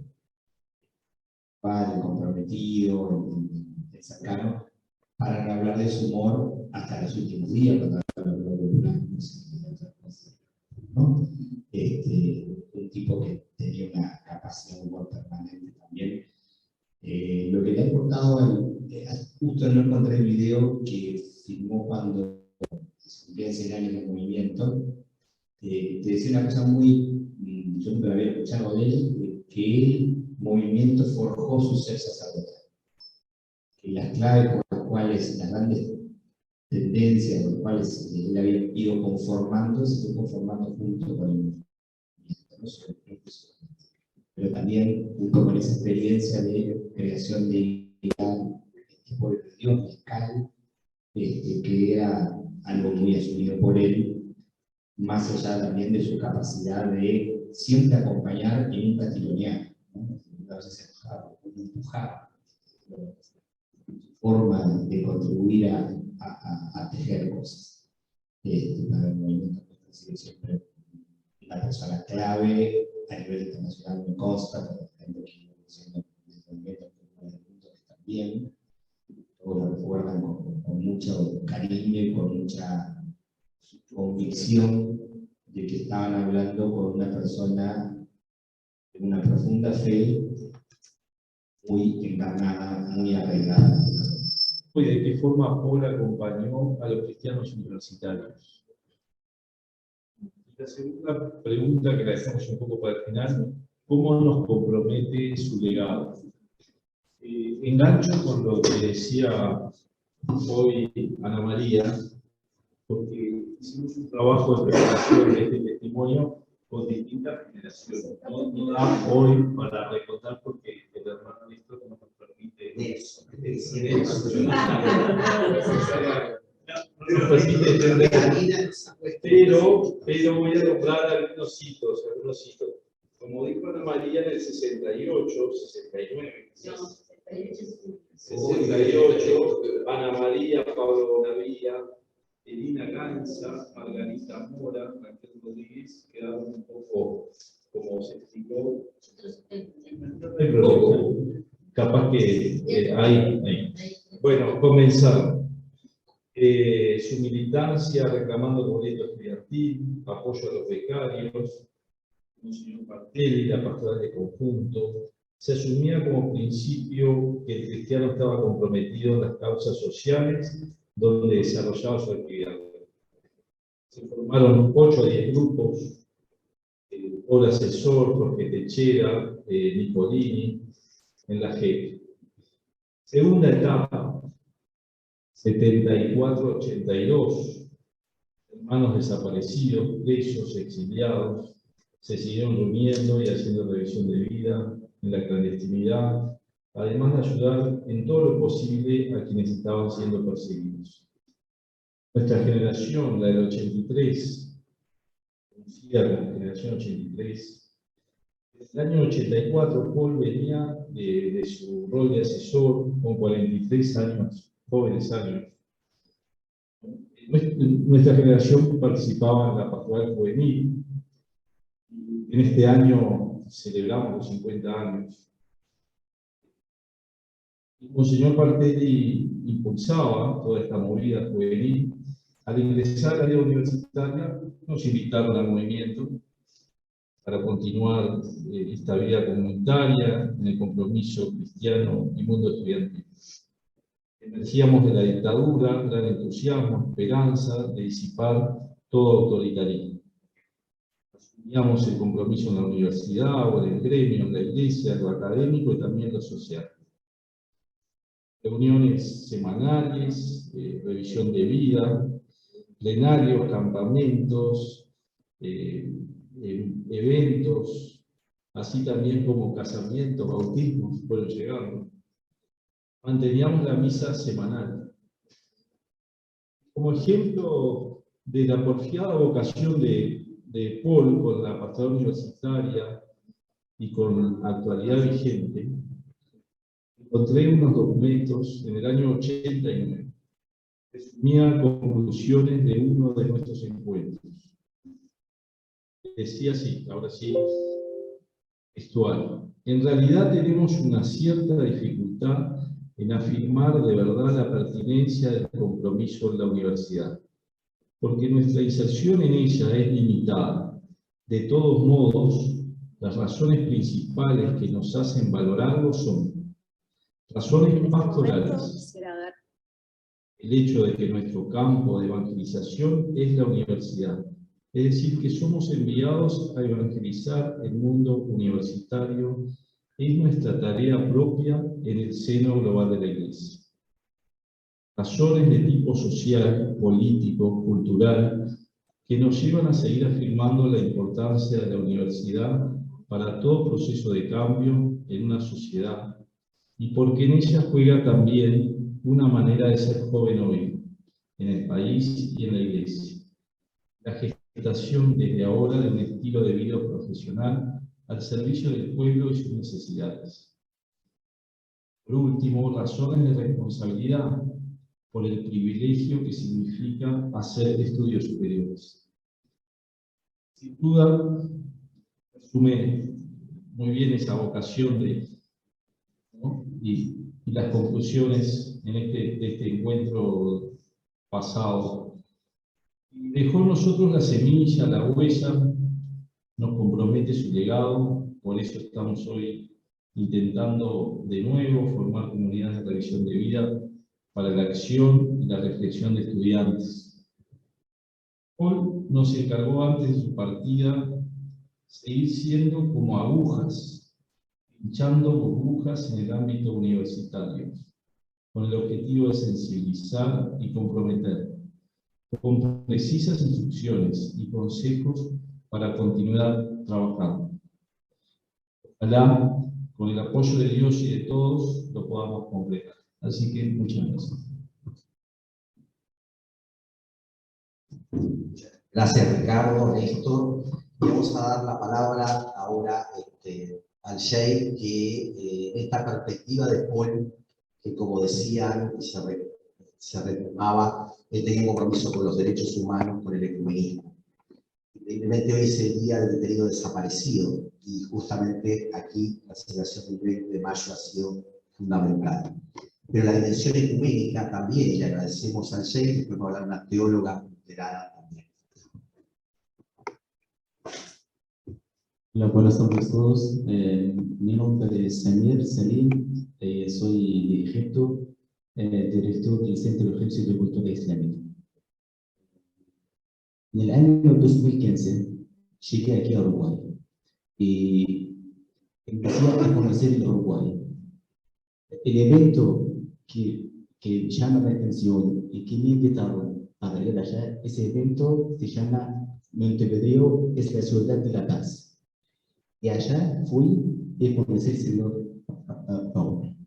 padre comprometido, el cercano, para no hablar de su humor hasta los últimos días, cuando habló de Blanco, ¿no? Un tipo que tenía una capacidad de humor permanente también. Lo que le ha aportado, justo no encontré el video que filmó cuando se cumplía 100 años del movimiento, te decía una cosa muy, yo nunca había escuchado de él, que el movimiento forjó su ser sacerdotal. Que las claves por las cuales, las grandes tendencias por las cuales él había ido conformando, se fue conformando junto con el movimiento, ¿no? Pero también junto con esa experiencia de creación de identidad, pueblo de Dios, fiscal, que era algo muy asumido por él, más allá también de su capacidad de siempre acompañar y nunca tironear, ¿no? A veces enojado, empujar, su forma de contribuir a tejer cosas. Para el movimiento ha sido siempre una persona clave a nivel internacional, me consta, por ejemplo, que el movimiento que también, todos lo recuerdan con mucho cariño y con mucha convicción de que estaban hablando con una persona de una profunda fe, muy encarnada, muy arraigada. ¿De qué forma Paul acompañó a los cristianos universitarios? La segunda pregunta, que la dejamos un poco para el final, ¿cómo nos compromete su legado? Engancho con lo que decía hoy Ana María, porque hicimos un trabajo de preparación de este testimonio con distintas generaciones. No da hoy para recontar porque el hermano Néstor no nos permite eso. Pero voy a nombrar algunos hitos. Como dijo Ana María, en el 68, 69, 68, Ana María, Pablo Bonavía, Elina Ganza, Margarita Mora, Raquel Rodríguez, quedaron un poco, como se explicó, capaz que hay. Bueno, comenzar. Su militancia reclamando el boleto estudiantil, apoyo a los becarios, Monseñor Martelli, la pastoral de conjunto. Se asumía como principio que el cristiano estaba comprometido en las causas sociales donde desarrollaba su actividad. Se formaron 8 a 10 grupos, Paul Asesor, Jorge Techera, Nicolini, en la JEP. Segunda etapa, 74-82, hermanos desaparecidos, presos, exiliados, se siguieron reuniendo y haciendo revisión de vida en la clandestinidad, además de ayudar en todo lo posible a quienes estaban siendo perseguidos. Nuestra generación, la del 83, conocida como generación 83, en el año 84 Paul venía de su rol de asesor con 43 años, jóvenes años. Nuestra generación participaba en la pastoral juvenil. En este año celebramos los 50 años. Y Monseñor Martelli impulsaba toda esta movida juvenil. Al ingresar a la vida universitaria, nos invitaron al movimiento para continuar esta vida comunitaria en el compromiso cristiano y mundo estudiantil. Emergíamos de la dictadura, gran entusiasmo, esperanza de disipar todo autoritarismo. Asumíamos el compromiso en la universidad o en el gremio, en la iglesia, en lo académico y también en lo social. Reuniones semanales, revisión de vida, plenarios, campamentos, eventos, así también como casamientos, bautismos, fueron llegando. Manteníamos la misa semanal. Como ejemplo de la porfiada vocación de Paul con la pastoral universitaria y con la actualidad vigente, encontré unos documentos en el año 89. Resumía conclusiones de uno de nuestros encuentros. Decía así, ahora sí, textual. En realidad tenemos una cierta dificultad en afirmar de verdad la pertinencia del compromiso en la universidad, porque nuestra inserción en ella es limitada. De todos modos, las razones principales que nos hacen valorarlo son razones pastorales. El hecho de que nuestro campo de evangelización es la universidad, es decir, que somos enviados a evangelizar el mundo universitario, es nuestra tarea propia en el seno global de la Iglesia. Razones de tipo social, político, cultural, que nos llevan a seguir afirmando la importancia de la universidad para todo proceso de cambio en una sociedad, y porque en ella juega también una manera de ser joven hoy, en el país y en la Iglesia. La gestación desde ahora de un estilo de vida profesional al servicio del pueblo y sus necesidades. Por último, razones de responsabilidad por el privilegio que significa hacer estudios superiores. Sin duda, resume muy bien esa vocación ¿no? y las conclusiones de este encuentro pasado. Dejó en nosotros la semilla, la huella, nos compromete su legado, por eso estamos hoy intentando de nuevo formar comunidades de revisión de vida para la acción y la reflexión de estudiantes. Paul nos encargó antes de su partida seguir siendo como agujas, pinchando burbujas en el ámbito universitario, con el objetivo de sensibilizar y comprometer, con precisas instrucciones y consejos para continuar trabajando. Ojalá, con el apoyo de Dios y de todos, lo podamos completar. Así que muchas gracias. Gracias, Ricardo, Néstor. Y vamos a dar la palabra ahora al Sheikh, que esta perspectiva de Paul, que como decían, se retomaba, él tenía un compromiso con los derechos humanos, con el ecumenismo. Evidentemente hoy es el día del detenido desaparecido, y justamente aquí la celebración del 20 de mayo ha sido fundamental. Pero la dimensión ecuménica también, y le agradecemos al Sheikh, después va a hablar una teóloga luterana también. Hola, buenas tardes a todos. Mi nombre es Samir Salim, soy de Egipto, director del Centro Egipcio de Cultura Islámica. En el año 2015 llegué aquí a Uruguay y empecé a conocer el Uruguay. El evento que llama la atención y que me invitaron para ir allá, ese evento se llama Montevideo es la ciudad de la paz. Y allá fui y conocí al señor Paul.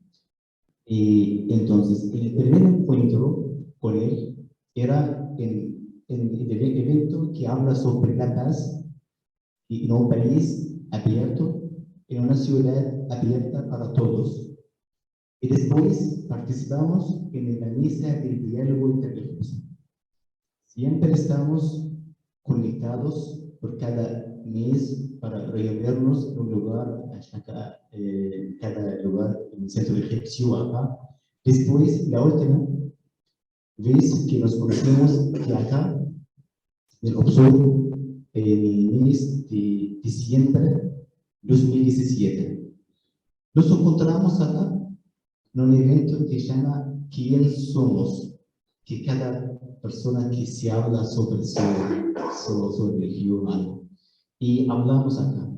Y entonces, el primer encuentro con él era en el evento que habla sobre la paz en un país abierto, en una ciudad abierta para todos. Y después participamos en la misa del diálogo interreligioso. Siempre estamos conectados por cada mes para reunirnos en un lugar, cada lugar en el centro egipcio acá. Después, la última vez que nos conocemos de acá, del observo, en el mes de diciembre 2017. Nos encontramos acá en un evento que se llama ¿Quién somos? Que cada persona que se habla sobre su religión, y hablamos acá.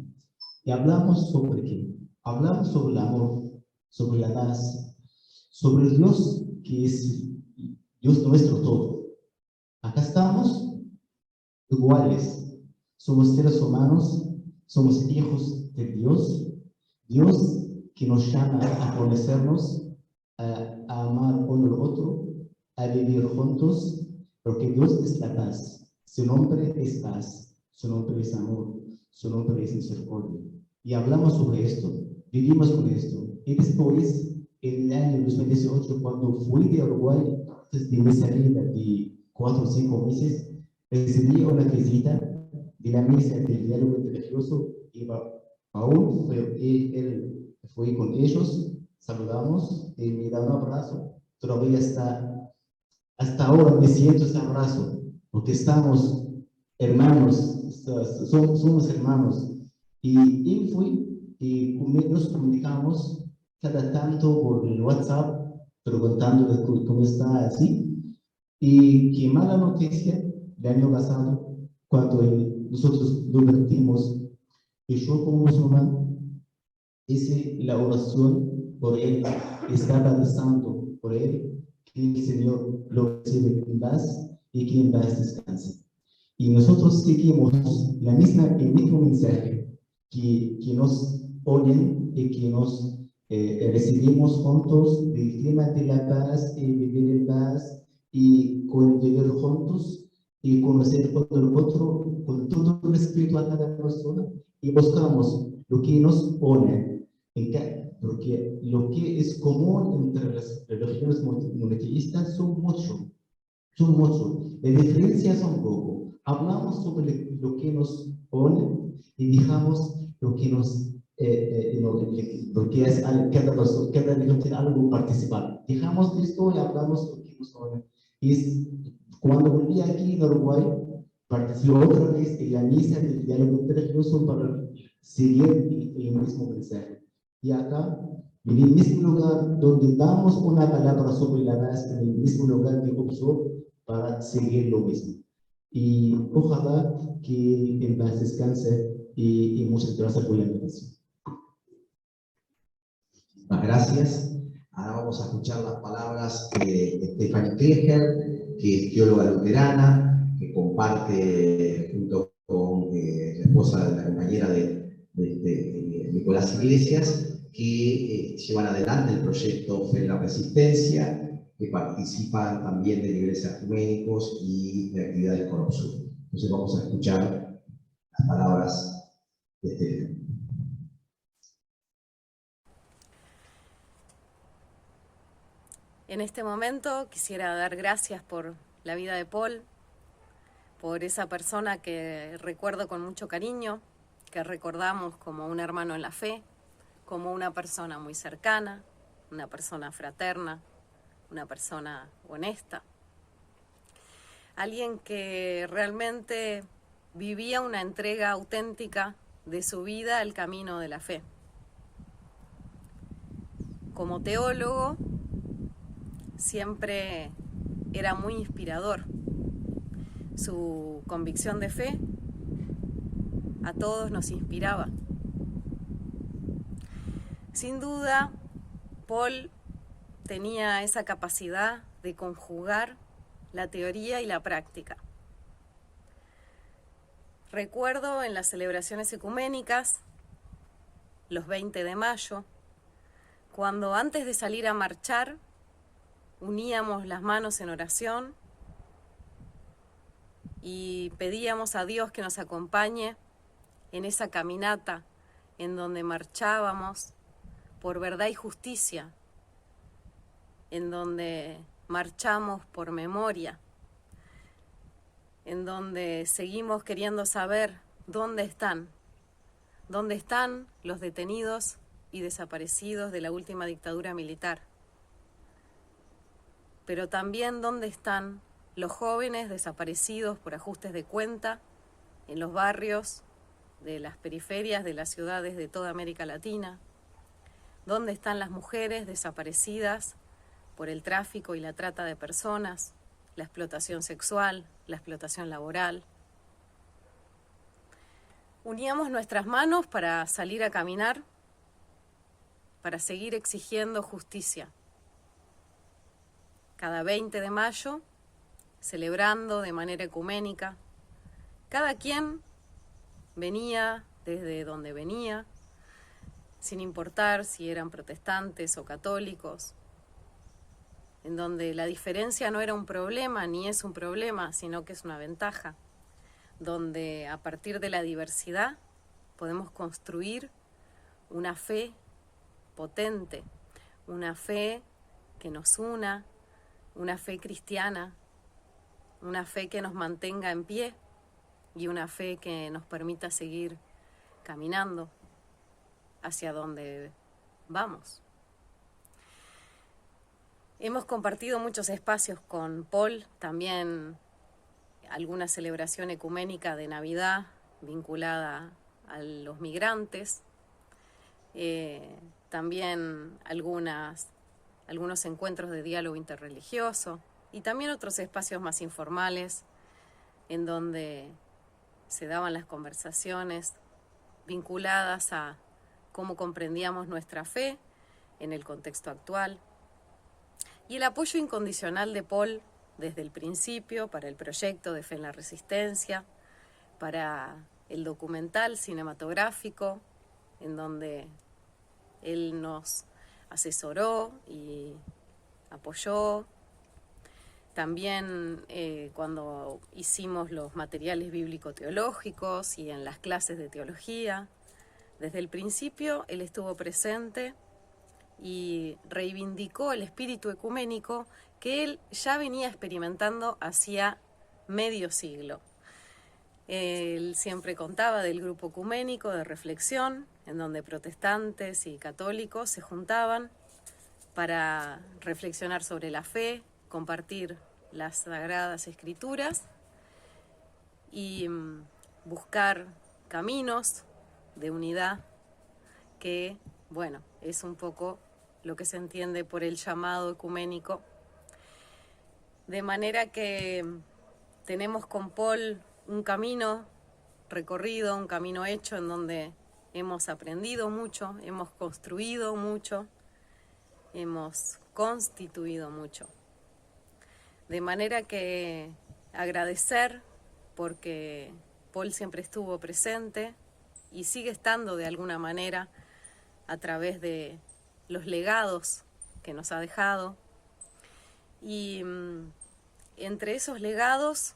¿Y hablamos sobre qué? Hablamos sobre el amor, sobre la paz, sobre el Dios que es Dios nuestro todo. Acá estamos iguales. Somos seres humanos, somos hijos de Dios. Dios que nos llama a conocernos, a amar uno al otro, a vivir juntos, porque Dios es la paz, su nombre es paz, su nombre es amor, su nombre es misericordia. Y hablamos sobre esto, vivimos con esto. Y después, en el año 2018, cuando fui de Uruguay, antes de mi salida de 4 o 5 meses, recibí una visita de la mesa del diálogo religioso y Paul él fue con ellos, saludamos y me da un abrazo. Todavía hasta ahora me siento ese abrazo, porque estamos hermanos, somos hermanos. Y él fue y nos comunicamos cada tanto por el WhatsApp, preguntándole cómo está así. Y qué mala noticia, el año pasado, cuando nosotros lo vertimos, y yo como musulmán hice la oración por él, estaba rezando por él, que el Señor lo reciba en paz y que en paz descanse. Y nosotros seguimos el mismo mensaje que nos oyen y que nos recibimos juntos del tema de la paz y vivir en paz y vivir juntos y conocer el otro con todo el respeto a cada persona y buscamos lo que nos une, porque lo que es común entre las religiones monoteístas son mucho, las diferencias son poco. Hablamos sobre lo que nos une y dejamos lo que nos porque es cada religión tiene algo participar. Dejamos esto y hablamos lo que nos une. Y cuando volví aquí en Uruguay, participé otra vez en la misa del diálogo religioso para seguir el mismo mensaje. Y acá, en el mismo lugar donde damos una palabra sobre la paz, en el mismo lugar de Oxford, para seguir lo mismo. Y ojalá que en paz descanse y muchas gracias por la invitación. Muchas gracias. Ahora vamos a escuchar las palabras de Stephanie Kircher, que es teóloga luterana, que comparte junto con la esposa de la compañera de Nicolás Iglesias, que llevan adelante el proyecto Fe en la Resistencia, que participan también de niveles ecuménicos y de actividades con Oxford. Entonces vamos a escuchar las palabras de Stephanie. En este momento quisiera dar gracias por la vida de Paul, por esa persona que recuerdo con mucho cariño, que recordamos como un hermano en la fe, como una persona muy cercana, una persona fraterna, una persona honesta. Alguien que realmente vivía una entrega auténtica de su vida al camino de la fe. Como teólogo, siempre era muy inspirador. Su convicción de fe a todos nos inspiraba. Sin duda, Paul tenía esa capacidad de conjugar la teoría y la práctica. Recuerdo en las celebraciones ecuménicas, los 20 de mayo, cuando antes de salir a marchar, uníamos las manos en oración y pedíamos a Dios que nos acompañe en esa caminata en donde marchábamos por verdad y justicia, en donde marchamos por memoria, en donde seguimos queriendo saber dónde están los detenidos y desaparecidos de la última dictadura militar. Pero también dónde están los jóvenes desaparecidos por ajustes de cuenta en los barrios de las periferias de las ciudades de toda América Latina, dónde están las mujeres desaparecidas por el tráfico y la trata de personas, la explotación sexual, la explotación laboral. Uníamos nuestras manos para salir a caminar, para seguir exigiendo justicia. Cada 20 de mayo, celebrando de manera ecuménica, cada quien venía desde donde venía, sin importar si eran protestantes o católicos, en donde la diferencia no era un problema ni es un problema, sino que es una ventaja, donde a partir de la diversidad podemos construir una fe potente, una fe que nos una, una fe cristiana, una fe que nos mantenga en pie y una fe que nos permita seguir caminando hacia donde vamos. Hemos compartido muchos espacios con Paul, también alguna celebración ecuménica de Navidad vinculada a los migrantes, también algunos encuentros de diálogo interreligioso y también otros espacios más informales en donde se daban las conversaciones vinculadas a cómo comprendíamos nuestra fe en el contexto actual. Y el apoyo incondicional de Paul desde el principio para el proyecto de Fe en la Resistencia, para el documental cinematográfico, en donde él nos asesoró y apoyó. También cuando hicimos los materiales bíblico-teológicos y en las clases de teología, desde el principio él estuvo presente y reivindicó el espíritu ecuménico que él ya venía experimentando hacía medio siglo. Él siempre contaba del grupo ecuménico de reflexión, en donde protestantes y católicos se juntaban para reflexionar sobre la fe, compartir las Sagradas Escrituras y buscar caminos de unidad que, bueno, es un poco lo que se entiende por el llamado ecuménico. De manera que tenemos con Paul un camino recorrido, un camino hecho en donde hemos aprendido mucho, hemos construido mucho, hemos constituido mucho. De manera que agradecer porque Paul siempre estuvo presente y sigue estando de alguna manera a través de los legados que nos ha dejado. Y entre esos legados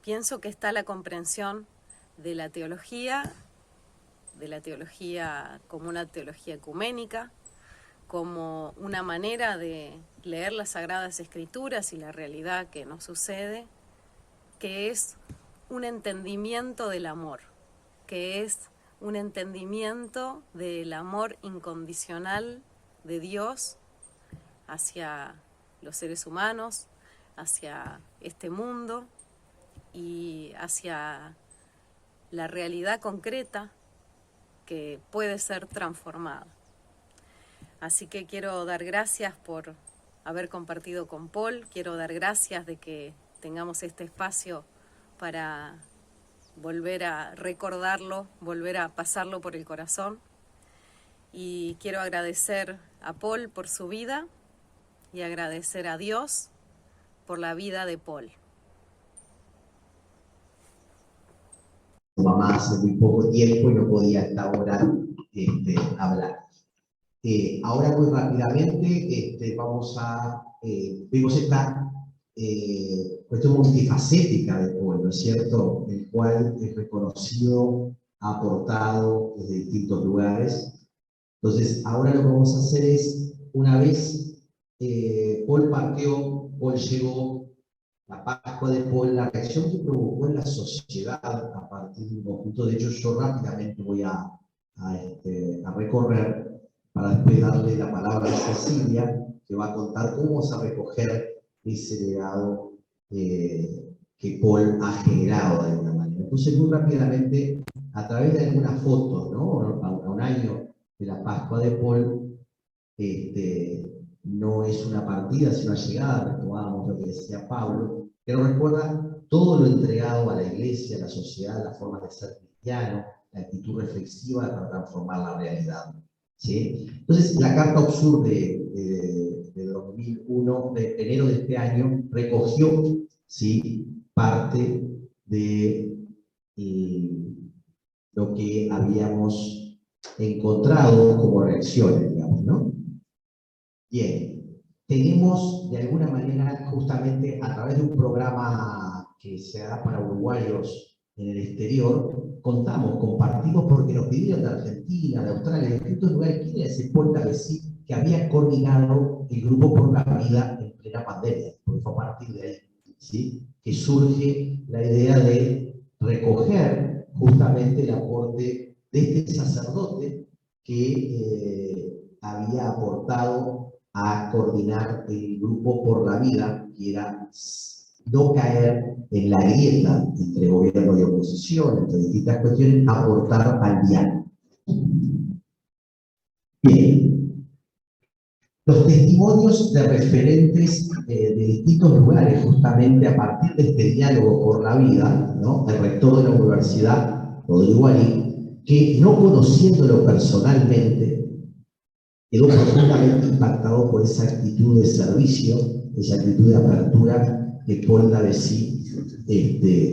pienso que está la comprensión de la teología como una teología ecuménica, como una manera de leer las Sagradas Escrituras y la realidad que nos sucede, que es un entendimiento del amor, que es un entendimiento del amor incondicional de Dios hacia los seres humanos, hacia este mundo y hacia la realidad concreta que puede ser transformada. Así que quiero dar gracias por haber compartido con Paul, quiero dar gracias de que tengamos este espacio para volver a recordarlo, volver a pasarlo por el corazón. Y quiero agradecer a Paul por su vida y agradecer a Dios por la vida de Paul. Mamá hace muy poco tiempo y no podía hasta ahora hablar. Ahora muy rápidamente vemos esta cuestión multifacética del pueblo, ¿no es cierto? El cual es reconocido, ha aportado desde distintos lugares. Entonces, ahora lo que vamos a hacer es, una vez Paul partió, Paul llegó, la Pascua de Paul, la reacción que provocó en la sociedad a partir de un conjunto, de hecho yo rápidamente voy a recorrer para después darle la palabra a Cecilia, que va a contar cómo vamos a recoger ese legado que Paul ha generado de alguna manera. Entonces, muy rápidamente, a través de algunas fotos, ¿no? A un año de la Pascua de Paul, no es una partida, sino una llegada, retomábamos lo que decía Pablo, que nos recuerda todo lo entregado a la iglesia, a la sociedad, las formas de ser cristiano, la actitud reflexiva para transformar la realidad. ¿Sí? Entonces, la Carta Obsur de 2001, de enero de este año, recogió, ¿sí?, parte de lo que habíamos encontrado como reacciones, digamos, ¿no? Bien, tenemos de alguna manera, justamente a través de un programa que se da para uruguayos en el exterior, compartimos porque nos pidieron de Argentina, de Australia, de distintos lugares, quién era ese Paul Davesí que había coordinado el Grupo por la Vida en plena pandemia, porque fue a partir de ahí, ¿sí?, que surge la idea de recoger justamente el aporte de este sacerdote que había aportado a coordinar el Grupo por la Vida, que era no caer en la grieta entre gobierno y oposición, entre distintas cuestiones, aportar al diálogo. Bien, los testimonios de referentes de distintos lugares, justamente a partir de este diálogo por la vida, ¿no?, el rector de la Universidad, Rodrigo Ali, que no conociéndolo personalmente, quedó profundamente impactado por esa actitud de servicio, esa actitud de apertura que Paul Davesí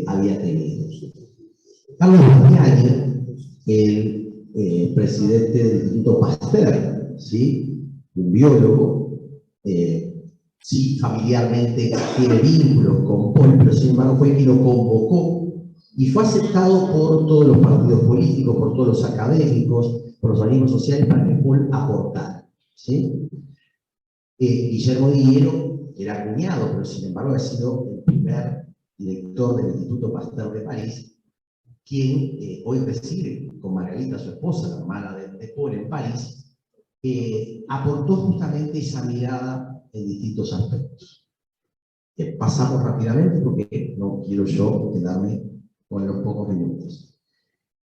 había tenido. Carlos Bastiani, el presidente del Instituto Pasteur, ¿sí?, un biólogo, sí, familiarmente tiene vínculos con Paul, pero sin embargo fue quien lo convocó y fue aceptado por todos los partidos políticos, por todos los académicos, por los organismos sociales para que Paul aportara, ¿sí? Guillermo Dillero era cuñado, pero sin embargo ha sido el primer director del Instituto Pasteur de París, quien hoy reside con Margarita, su esposa, la hermana de Paul, en París, aportó justamente esa mirada en distintos aspectos. Pasamos rápidamente porque no quiero yo quedarme con los pocos minutos.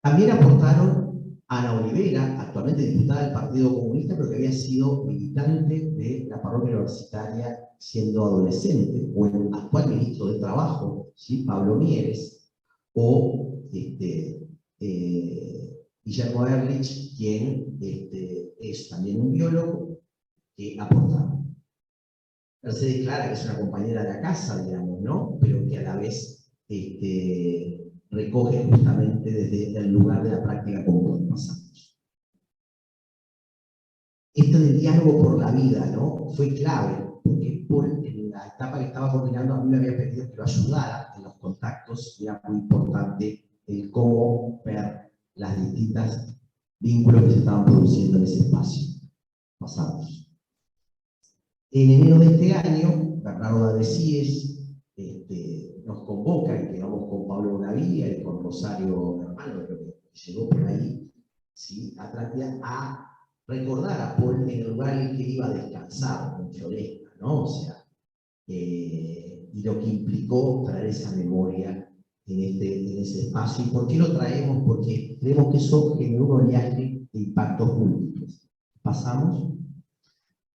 También aportaron Ana Olivera, actualmente diputada del Partido Comunista, pero que había sido militante de la parroquia universitaria siendo adolescente, o el actual ministro de Trabajo, ¿sí?, Pablo Mieres, o Guillermo Ehrlich, quien es también un biólogo que aporta. Mercedes Clara, que es una compañera de la casa, digamos, ¿no?, pero que a la vez recoge justamente desde el lugar de la práctica común. Pasamos. Esto del diálogo por la vida, ¿no?, fue clave, porque Paul, en la etapa que estaba coordinando, a mí me había pedido que lo ayudara en los contactos, y era muy importante el cómo ver las distintas vínculos que se estaban produciendo en ese espacio. Pasamos. En enero de este año, Bernardo Davesíes nos convoca, y quedamos con Pablo Bonavía y con Rosario Hermano, que llegó por ahí, ¿sí?, a Atlántida, a recordar a Paul en el lugar en el que iba a descansar, en Floresta, ¿no? O sea, y lo que implicó traer esa memoria en ese espacio. ¿Y por qué lo traemos? Porque creemos que eso generó un oleaje de impactos múltiples. ¿Pasamos?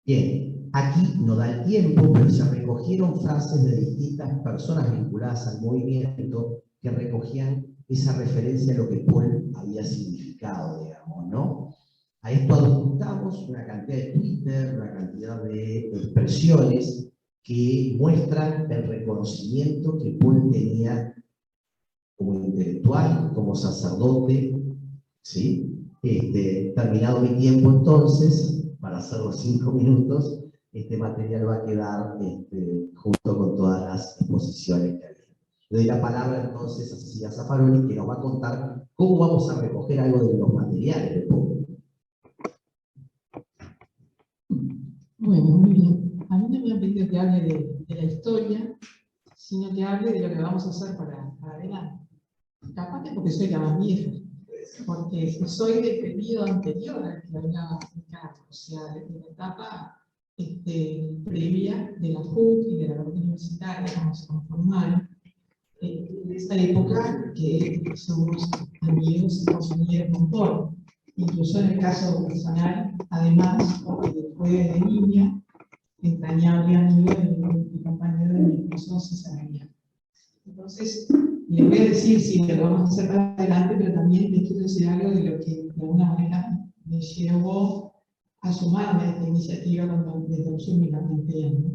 Bien, aquí no da el tiempo, pero se recogieron frases de distintas personas vinculadas al movimiento que recogían esa referencia a lo que Paul había significado, digamos, ¿no? A esto adjuntamos una cantidad de Twitter, una cantidad de expresiones que muestran el reconocimiento que Paul tenía como intelectual, como sacerdote, ¿sí? Terminado mi tiempo entonces, para hacer los 5 minutos, este material va a quedar junto con todas las exposiciones que había. Le doy la palabra entonces a Cecilia Zaffaroni, que nos va a contar cómo vamos a recoger algo de los materiales de Paul. Bueno, muy bien. A mí no me han pedido que hable de la historia, sino que hable de lo que vamos a hacer para adelante. Capaz que porque soy la más vieja, porque soy del periodo anterior al que hablaba Ricardo, o sea, de la etapa previa de la FUC y de la carrera universitaria, como se conformaron, de esa época que somos amigos y compañeros con Paul. Incluso en el caso personal, además, porque fue de niña, entrañable amigo y compañero de mi esposo César Aguilar. Entonces, les voy a decir si lo vamos a hacer para adelante, pero también les quiero decir algo de lo que de alguna manera me llevó a sumarme a esta iniciativa cuando desde USUR me la plantean, ¿no?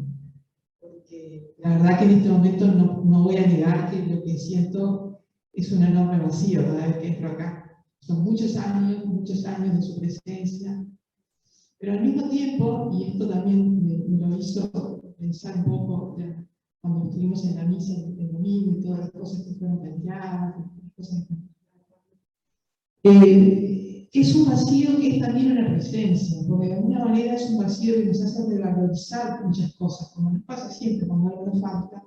Porque la verdad que en este momento no voy a negar que lo que siento es un enorme vacío cada vez que entro acá. Son muchos años de su presencia, Pero al mismo tiempo, y esto también me lo hizo pensar un poco cuando estuvimos en la misa el domingo y todas las cosas que fueron planteadas, es un vacío que es también una presencia, porque de alguna manera es un vacío que nos hace revalorizar muchas cosas, como nos pasa siempre cuando algo nos falta,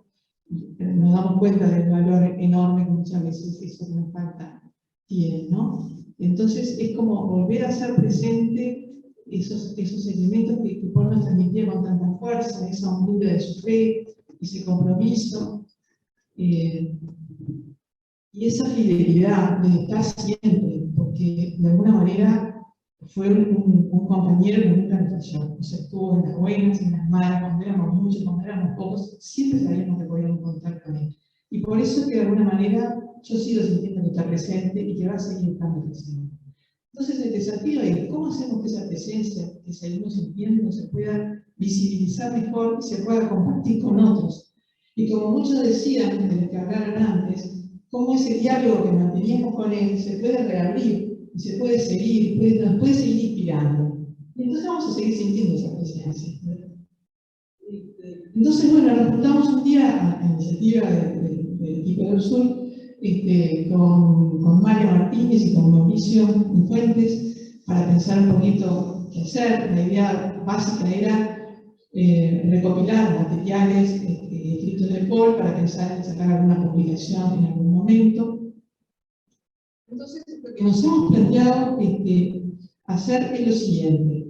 nos damos cuenta del valor enorme que muchas veces eso que nos falta tiene, ¿no? Entonces es como volver a ser presente esos elementos que Paul nos transmitía con tanta fuerza, esa hondura de su fe, ese compromiso, y esa fidelidad de estar siempre, porque de alguna manera fue un compañero que nunca nos falló. O sea, estuvo en las buenas, en las malas, cuando éramos muchos, cuando éramos pocos, siempre sabíamos que podíamos contar con él. Y por eso que de alguna manera yo sigo sintiendo que está presente y que va a seguir estando presente. Entonces el desafío es cómo hacemos que esa presencia que seguimos sintiendo se pueda visibilizar mejor y se pueda compartir con otros. Y como muchos decían, de los que hablaron antes, cómo ese diálogo que manteníamos con él se puede reabrir y se puede seguir, nos puede seguir inspirando. Y entonces vamos a seguir sintiendo esa presencia. Entonces, bueno, nos juntamos un día a iniciativa del equipo del Sur con Mario Martínez y con Mauricio Fuentes para pensar un poquito qué hacer. La idea básica era recopilar materiales escritos de Paul para pensar en sacar alguna publicación en algún momento. Entonces, lo que nos hemos planteado hacer es lo siguiente.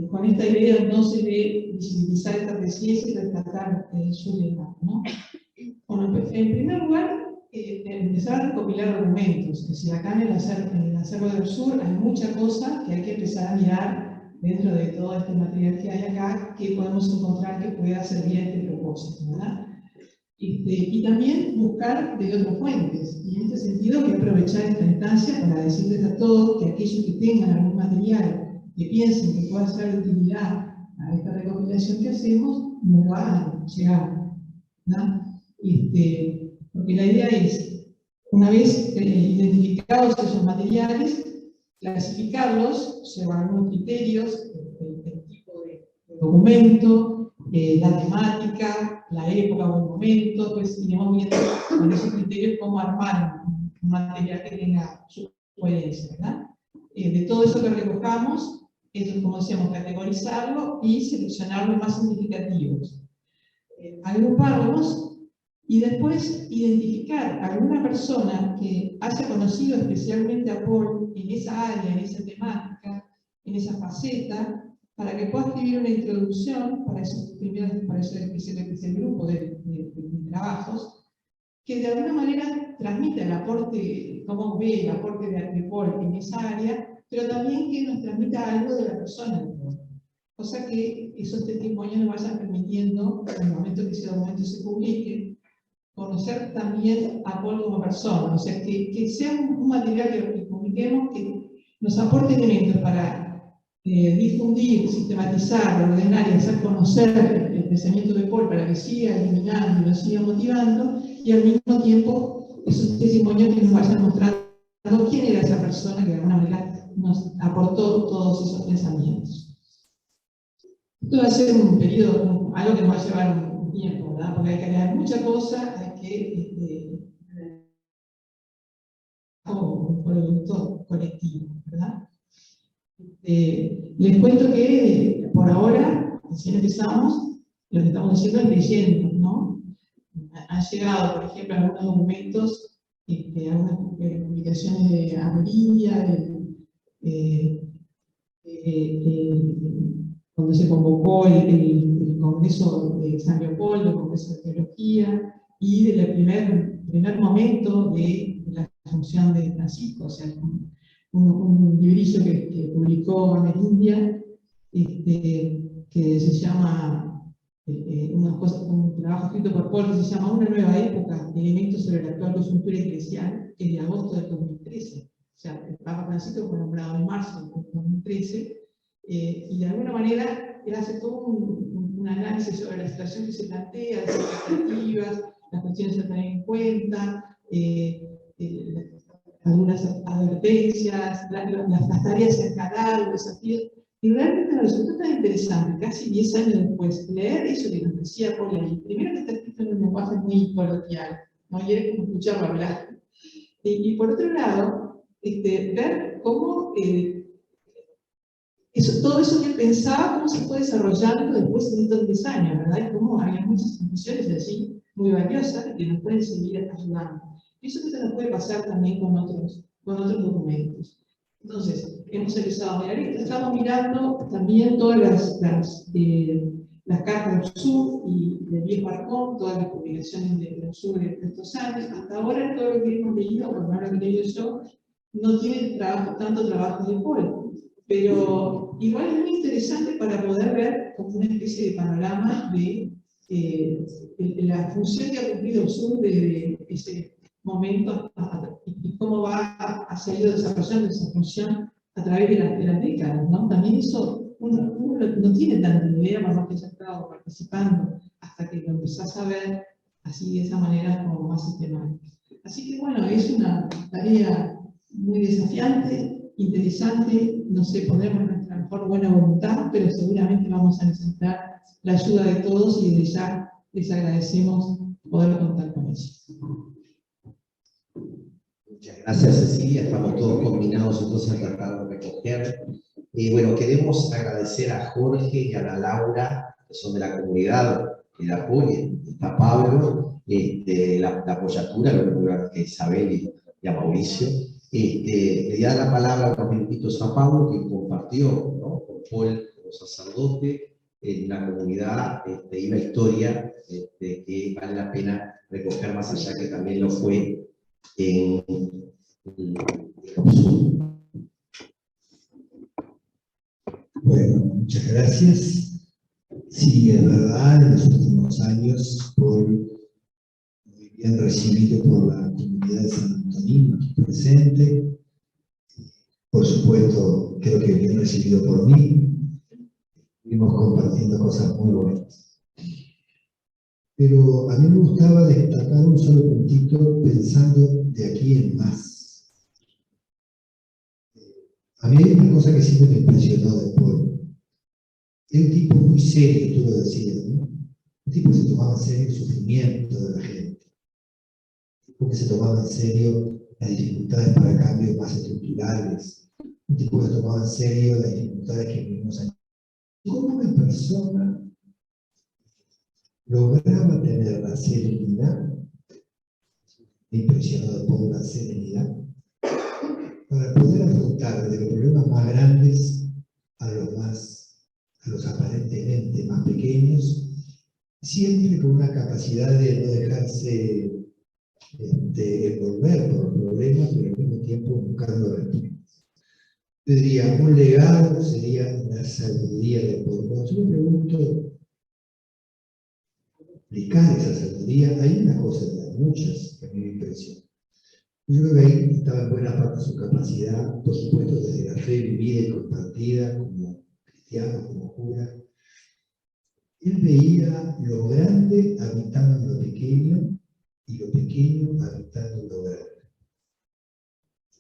Con esta idea entonces de visibilizar esta presencia y rescatar su legado, ¿no? Bueno, en primer lugar, empezar a recopilar documentos. Es decir, acá en el acervo del Sur hay mucha cosa que hay que empezar a mirar dentro de todo este material que hay acá, que podemos encontrar que pueda servir a este propósito, ¿verdad? Y también buscar de otras fuentes. Y en este sentido, hay que aprovechar esta instancia para decirles a todos que aquellos que tengan algún material que piensen que pueda ser de utilidad a esta recopilación que hacemos, nos lo hagan llegar, ¿no? Porque la idea es, una vez identificados esos materiales, clasificarlos según algunos criterios, el tipo de documento, la temática, la época o el momento, pues iremos viendo con esos criterios cómo armar un material que tenga su coherencia, ¿verdad? De todo eso que recojamos, como decíamos, categorizarlo y seleccionar los más significativos. Agruparlos y después identificar a alguna persona que haya conocido especialmente a Paul en esa área, en esa temática, en esa faceta, para que pueda escribir una introducción para ese grupo de trabajos, que de alguna manera transmita el aporte, cómo ve el aporte de Paul en esa área, pero también que nos transmita algo de la persona de Paul. Cosa que esos testimonios nos vayan permitiendo, en el momento que ese documento se publique, conocer también a Paul como persona. O sea, que sea un material que publiquemos que nos aporte elementos para difundir, sistematizar, ordenar y hacer conocer el pensamiento de Paul para que siga eliminando y nos siga motivando, y al mismo tiempo esos testimonios que nos vayan mostrando quién era esa persona que de alguna manera nos aportó todos esos pensamientos. Esto va a ser un periodo, algo que nos va a llevar un tiempo, ¿verdad? Porque hay que leer muchas cosas, hay que como un producto colectivo, ¿verdad? Les cuento que por ahora, recién empezamos, lo que estamos haciendo es leyendo, ¿no? Han llegado, por ejemplo, algunos documentos, algunas publicaciones de Amarilla, cuando se convocó el Congreso de San Leopoldo, el Congreso de Teología, y del primer momento de la Asunción de Francisco, o sea, un librillo que publicó Amerindia, que se llama, un trabajo escrito por Paul que se llama Una nueva época, elementos sobre la actual coyuntura eclesial, que es de agosto del 2013. O sea, el Papa Francisco fue nombrado en marzo del 2013, y de alguna manera él hace todo un análisis sobre la situación que se plantea, las expectativas, las cuestiones a tener en cuenta, algunas advertencias, las tareas a encarar, los desafíos, Y realmente me resultó tan interesante, casi 10 años después, leer eso que nos decía Paul ahí. Primero que está escrito en un lenguaje muy coloquial, ¿no? Y era como escucharlo hablar. Y por otro lado, ver cómo todo eso que él pensaba, cómo se fue desarrollando después de estos 10 años, ¿verdad? Y cómo había muchas conclusiones allí muy valiosas que nos pueden seguir ayudando. Y eso que se nos puede pasar también con otros documentos. Entonces, hemos empezado a mirar esto, estamos mirando también todas las cartas del sur y del viejo Arcón, todas las publicaciones del sur de estos años. Hasta ahora todo lo que hemos leído, por lo menos lo que he leído yo, no tiene tanto trabajo de Paul, pero igual es muy interesante para poder ver como una especie de panorama de la función que ha cumplido el sur desde ese momento y cómo ha seguido desarrollando esa función a través de las décadas, ¿no? También eso uno no tiene tanta idea, más que haya estado participando, hasta que lo empezás a ver así de esa manera como más sistemática. Así que bueno, es una tarea muy desafiante, interesante, no sé, pondremos nuestra mejor buena voluntad, pero seguramente vamos a necesitar la ayuda de todos y desde ya les agradecemos poder contar con ellos. Muchas gracias, Cecilia. Estamos todos combinados entonces a tratar de recoger. Bueno, queremos agradecer a Jorge y a Ana Laura, que son de la comunidad que la apoyen. Está Pablo, la apoyatura, lo mismo que Isabel y a Mauricio. Le voy a dar la palabra unos minutitos a Pablo, que compartió, ¿no?, con Paul como sacerdote en la comunidad y la historia que vale la pena recoger más allá, que también lo fue en Bueno, muchas gracias. Sí, es verdad, en los últimos años, Paul, muy bien recibido por la comunidad de San Antonino aquí presente. Por supuesto, creo que bien recibido por mí. Estuvimos compartiendo cosas muy buenas. Pero a mí me gustaba destacar un solo puntito pensando de aquí en más. A mí hay una cosa que siempre me impresionó de Paul. Era un tipo muy serio, tú lo decías, ¿no? Un tipo que se tomaba en serio el sufrimiento de la gente. Un tipo que se tomaba en serio las dificultades para cambios más estructurales. Un tipo que se tomaba en serio las dificultades que vivimos aquí. ¿Cómo una persona lograba tener la serenidad? Me impresionó de Paul la serenidad para poder afrontar desde los problemas más grandes a los aparentemente más pequeños, siempre con una capacidad de no dejarse envolver por los problemas, pero al mismo tiempo buscando respuestas. Yo diría, un legado sería la sabiduría de Paul. Cuando yo me pregunto cómo explicar esa sabiduría, hay una cosa de las muchas que a mí me impresiona. Yo creo que ahí estaba en buena parte su capacidad, por supuesto, desde la fe vivida y compartida como cristiano, como cura. Él veía lo grande habitando en lo pequeño y lo pequeño habitando en lo grande.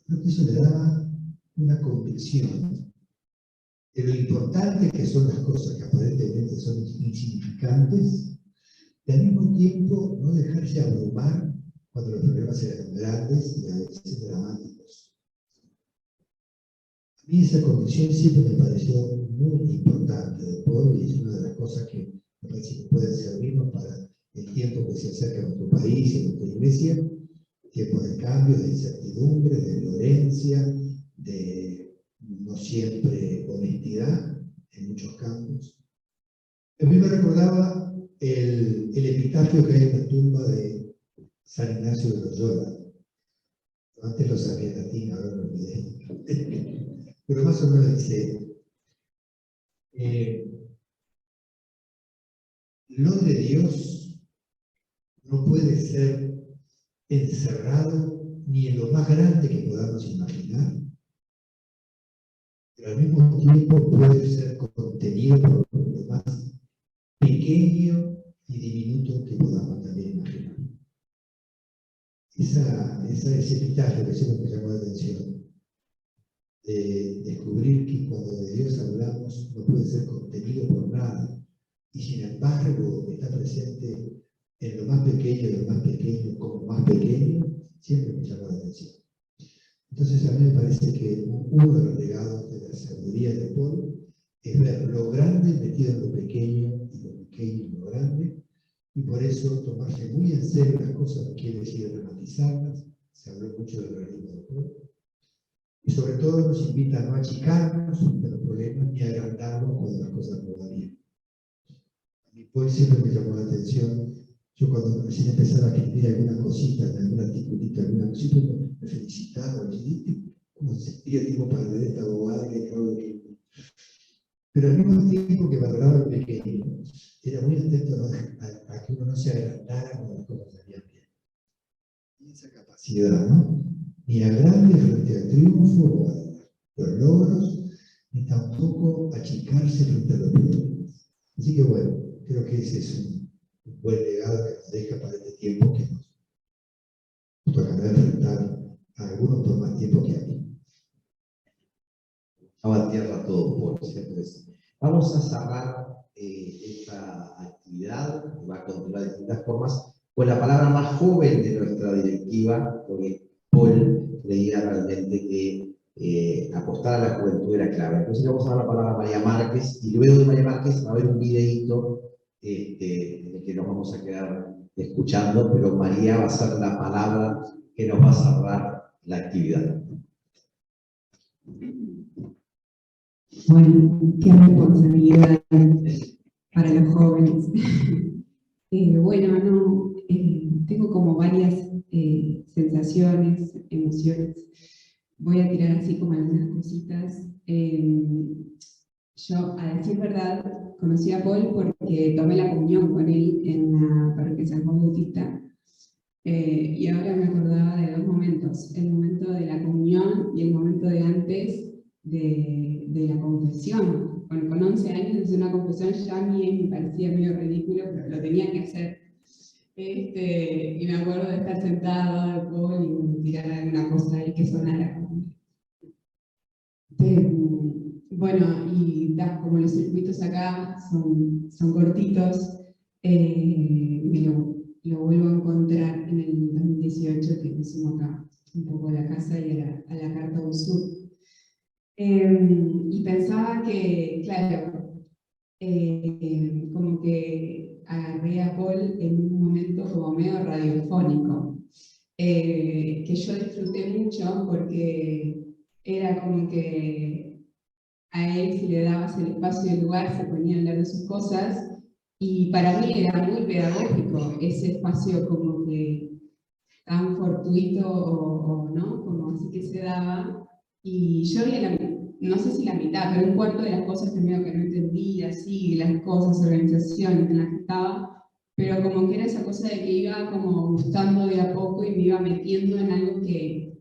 Creo que eso le daba una convicción de lo importante que son las cosas que aparentemente son insignificantes, y al mismo tiempo no dejarse abrumar cuando los problemas eran grandes y a veces dramáticos. A mí esa convicción siempre me pareció muy importante de Paul, y es una de las cosas que me parece que pueden servirnos para el tiempo que se acerca a nuestro país, a nuestra iglesia, tiempos de cambios, de incertidumbre, de violencia, de no siempre honestidad en muchos campos. A mí me recordaba el epitafio que hay en la tumba de San Ignacio de Loyola. Antes lo sabía en latín, ahora lo olvidé. Pero más o menos dice, lo de Dios no puede ser encerrado ni en lo más grande que podamos imaginar, pero al mismo tiempo puede ser contenido por lo más pequeño y diminuto que podamos también imaginar. Ese epitafio que siempre me llamó la atención. descubrir que cuando de Dios hablamos no puede ser contenido por nada, y sin embargo está presente en lo más pequeño, como más pequeño, siempre me llama la atención. Entonces a mí me parece que uno de los legados de la sabiduría de Paul es ver lo grande metido en lo pequeño y lo pequeño en lo grande, y por eso tomarse muy en serio las cosas no quiere decir dramatizarlas. Se habló mucho del realismo de Paul, y sobre todo nos invita a no achicarnos frente a los problemas ni a agrandarnos cuando las cosas no van bien. A mí Paul siempre me llamó la atención. Yo cuando recién empezaba a escribir alguna cosita, en algún articulito, alguna cosita, me felicitaba, me decía, ¿cómo se sentía tipo para leer esta bobada que acabo de escribir? Pero al mismo tiempo que valoraba el pequeño, era muy atento a que uno no se agrandara cuando las cosas salían bien. Y esa capacidad, ¿no? Ni agrande frente al triunfo o a los logros, ni tampoco achicarse frente a los problemas. Así que bueno, creo que ese es un buen legado que nos deja para este tiempo que nos tocará enfrentar a algunos por más tiempo que a mí. Estaba a tierra todo, por cierto. Vamos a cerrar esta actividad, que va a continuar de distintas formas, con la palabra más joven de nuestra directiva, porque Paul creía realmente que apostar a la juventud era clave. Entonces vamos a dar la palabra a María Márquez, y luego de María Márquez va a haber un videíto en el que nos vamos a quedar escuchando, pero María va a ser la palabra que nos va a cerrar la actividad. Bueno, qué responsabilidad para los jóvenes. Bueno, tengo como varias sensaciones, emociones. Voy a tirar así como algunas cositas. Yo, a decir verdad, conocí a Paul porque tomé la comunión con él en la parroquia San Juan Bautista. Y ahora me acordaba de dos momentos: el momento de la comunión y el momento de antes de la confesión. Bueno, con 11 años hacer una confesión ya a mí me parecía medio ridículo, pero lo tenía que hacer. Y me acuerdo de estar sentada y tirar alguna cosa ahí que sonara. Bueno, y como los circuitos acá son cortitos, lo vuelvo a encontrar en el 2018, que pusimos acá un poco a la casa y a la Carta del Sur. Y pensaba que, claro, como que agarré a Paul en un momento como medio radiofónico, que yo disfruté mucho porque era como que a él, si le dabas el espacio y el lugar, se ponía a hablar de sus cosas, y para mí era muy pedagógico ese espacio como que tan fortuito o no, como así que se daba, y yo vi no sé si la mitad, pero un cuarto de las cosas que medio que no entendía, así, las cosas, organizaciones en las que estaba, pero como que era esa cosa de que iba como gustando de a poco y me iba metiendo en algo que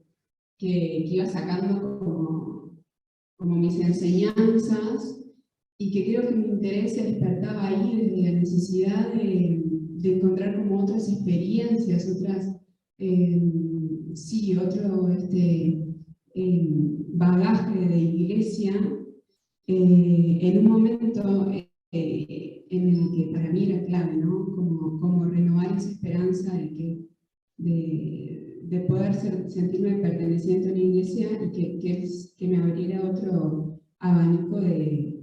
iba sacando como mis enseñanzas, y que creo que mi interés se despertaba ahí desde la necesidad de encontrar como otras experiencias, otras, otro bagaje de iglesia, en un momento en el que para mí era clave, ¿no? Como renovar esa esperanza de poder sentirme perteneciente a una iglesia, y que me abriera otro abanico de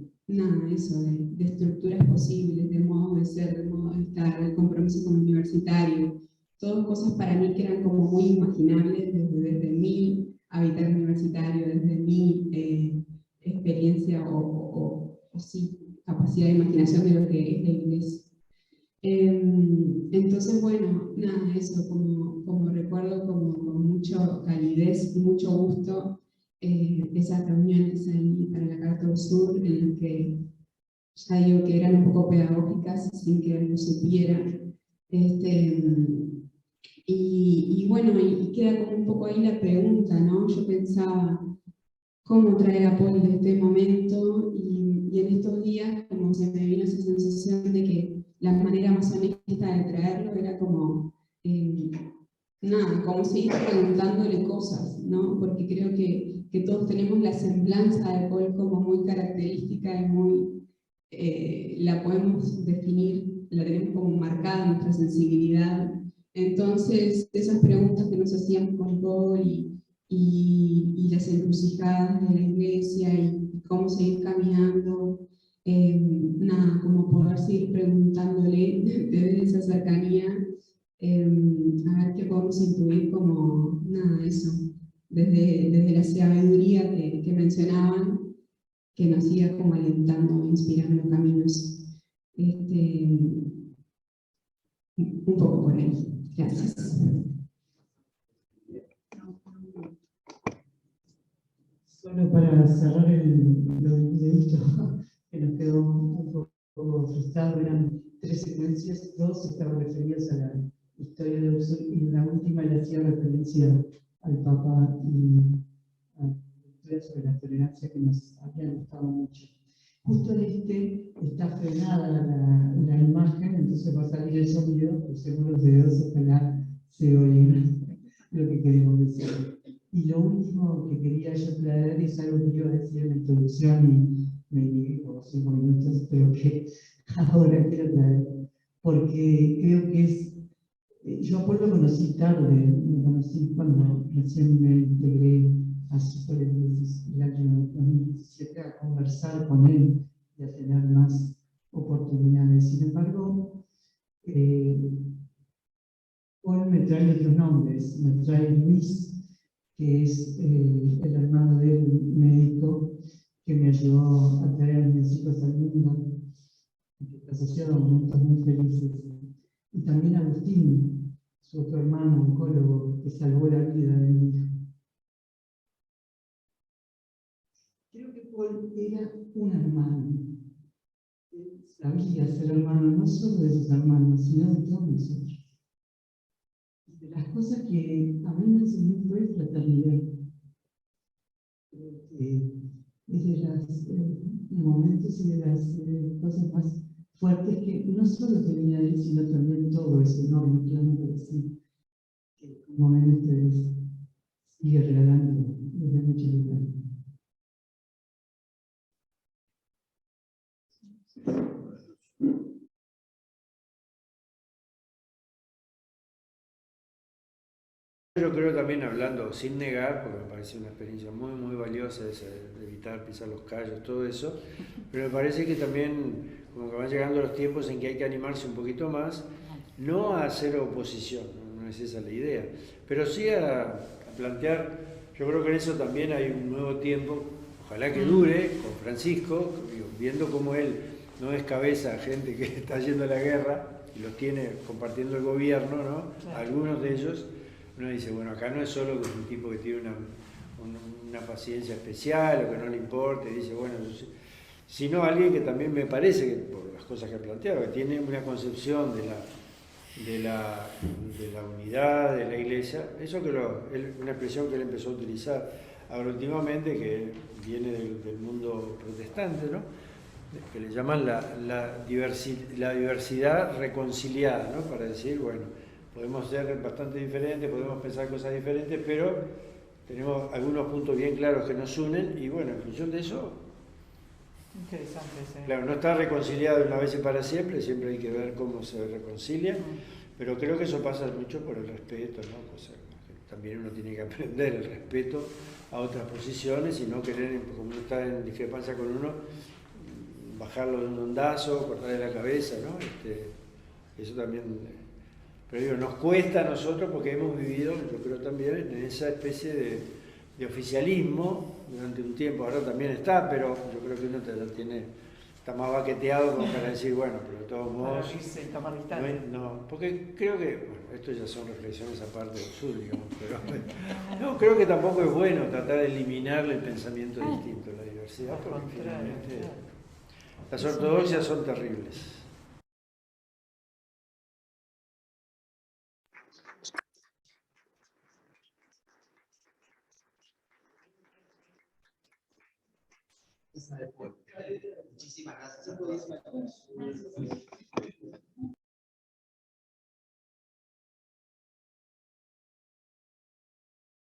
estructuras posibles, de modo de ser, de modo de estar, el compromiso como universitario, todas cosas para mí que eran como muy imaginables desde mi habitar universitario, desde mi experiencia o capacidad de imaginación de lo que es la iglesia. Entonces, bueno, eso, como recuerdo con mucha calidez y mucho gusto esas reuniones ahí para la Carta del Sur, en las que ya digo que eran un poco pedagógicas sin que lo supiera. Y bueno, y queda como un poco ahí la pregunta, ¿no? Yo pensaba, ¿cómo traer a Paul de este momento? Y en estos días como se me vino esa sensación de que la manera más honesta de traerlo era como nada, como seguir preguntándole cosas, ¿no? Porque creo que todos tenemos la semblanza de Paul como muy característica y muy, la podemos definir, la tenemos como marcada en nuestra sensibilidad. Entonces, esas preguntas que nos hacíamos con Paul y las encrucijadas de la iglesia y cómo seguir caminando, nada, como poder seguir preguntándole desde esa cercanía, a ver qué podemos intuir como, nada, eso, desde la sabiduría que mencionaban, que nos siga como alentando, inspirando caminos. Un poco por ahí. Gracias. Solo para cerrar lo del videíto, que nos quedó un poco frustrado, eran 3 secuencias, 2 estaban referidas a la historia de Ursula y la última le hacía referencia al Papa y a la historia sobre la tolerancia que nos había gustado mucho. Justo en está frenada la imagen, entonces va a salir el sonido, usemos los dedos, ojalá se oiga lo que queremos decir. Y lo último que quería yo traer es algo que iba a decir en la introducción y me llegué por 5 minutos, pero que ahora quiero traer, porque creo que es, yo a Paul lo conocí tarde, lo conocí cuando recién me integré así por el año 2017 a conversar con él y a tener más oportunidades. Sin embargo, Paul me trae otros nombres, me trae Luis, que es el hermano del médico que me ayudó a traer a mis hijos al mundo, que está asociado a momentos muy felices. Y también Agustín, su otro hermano, oncólogo, que salvó la vida de mi hijo. Creo que Paul era un hermano. Él sabía ser hermano no solo de sus hermanos, sino de todos nosotros. De las cosas que a mí me enseñó fue fraternidad. Es de los momentos y de las cosas más fuertes que no solo tenía él, sino también todo ese enorme clan de decir, que como ven ustedes, sigue regalando desde muchos lugares. Yo creo también, hablando sin negar, porque me parece una experiencia muy, muy valiosa de evitar pisar los callos, todo eso, pero me parece que también como que van llegando los tiempos en que hay que animarse un poquito más, no a hacer oposición, no es esa la idea, pero sí a plantear, yo creo que en eso también hay un nuevo tiempo, ojalá que dure, con Francisco, viendo cómo él no descabeza a gente que está yendo a la guerra y los tiene compartiendo el gobierno, ¿no? Claro. Algunos de ellos. Uno dice, bueno, acá no es solo un tipo que tiene una paciencia especial o que no le importa, y dice, bueno, sino alguien que también me parece, que, por las cosas que ha planteado, que tiene una concepción de la unidad de la iglesia, eso que una expresión que él empezó a utilizar ahora últimamente, que viene del mundo protestante, ¿no? Que le llaman la diversidad reconciliada, ¿no? Para decir, bueno, podemos ser bastante diferentes, podemos pensar cosas diferentes, pero tenemos algunos puntos bien claros que nos unen y bueno, en función de eso... Interesante, sí. Claro, no está reconciliado una vez y para siempre, siempre hay que ver cómo se reconcilia, pero creo que eso pasa mucho por el respeto, ¿no? Cosa que también uno tiene que aprender el respeto a otras posiciones y no querer, como uno está en discrepancia con uno, bajarlo de un ondazo, cortarle la cabeza, ¿no? Eso también... Pero digo, nos cuesta a nosotros porque hemos vivido, yo creo también, en esa especie de oficialismo durante un tiempo, ahora también está, pero yo creo que uno está más baqueteado como para decir, bueno, pero de todos modos... No, porque creo que, bueno, esto ya son reflexiones aparte del sur, digamos, pero no, creo que tampoco es bueno tratar de eliminar el pensamiento distinto, la diversidad, porque finalmente las ortodoxias son terribles. Muchísimas gracias a todos.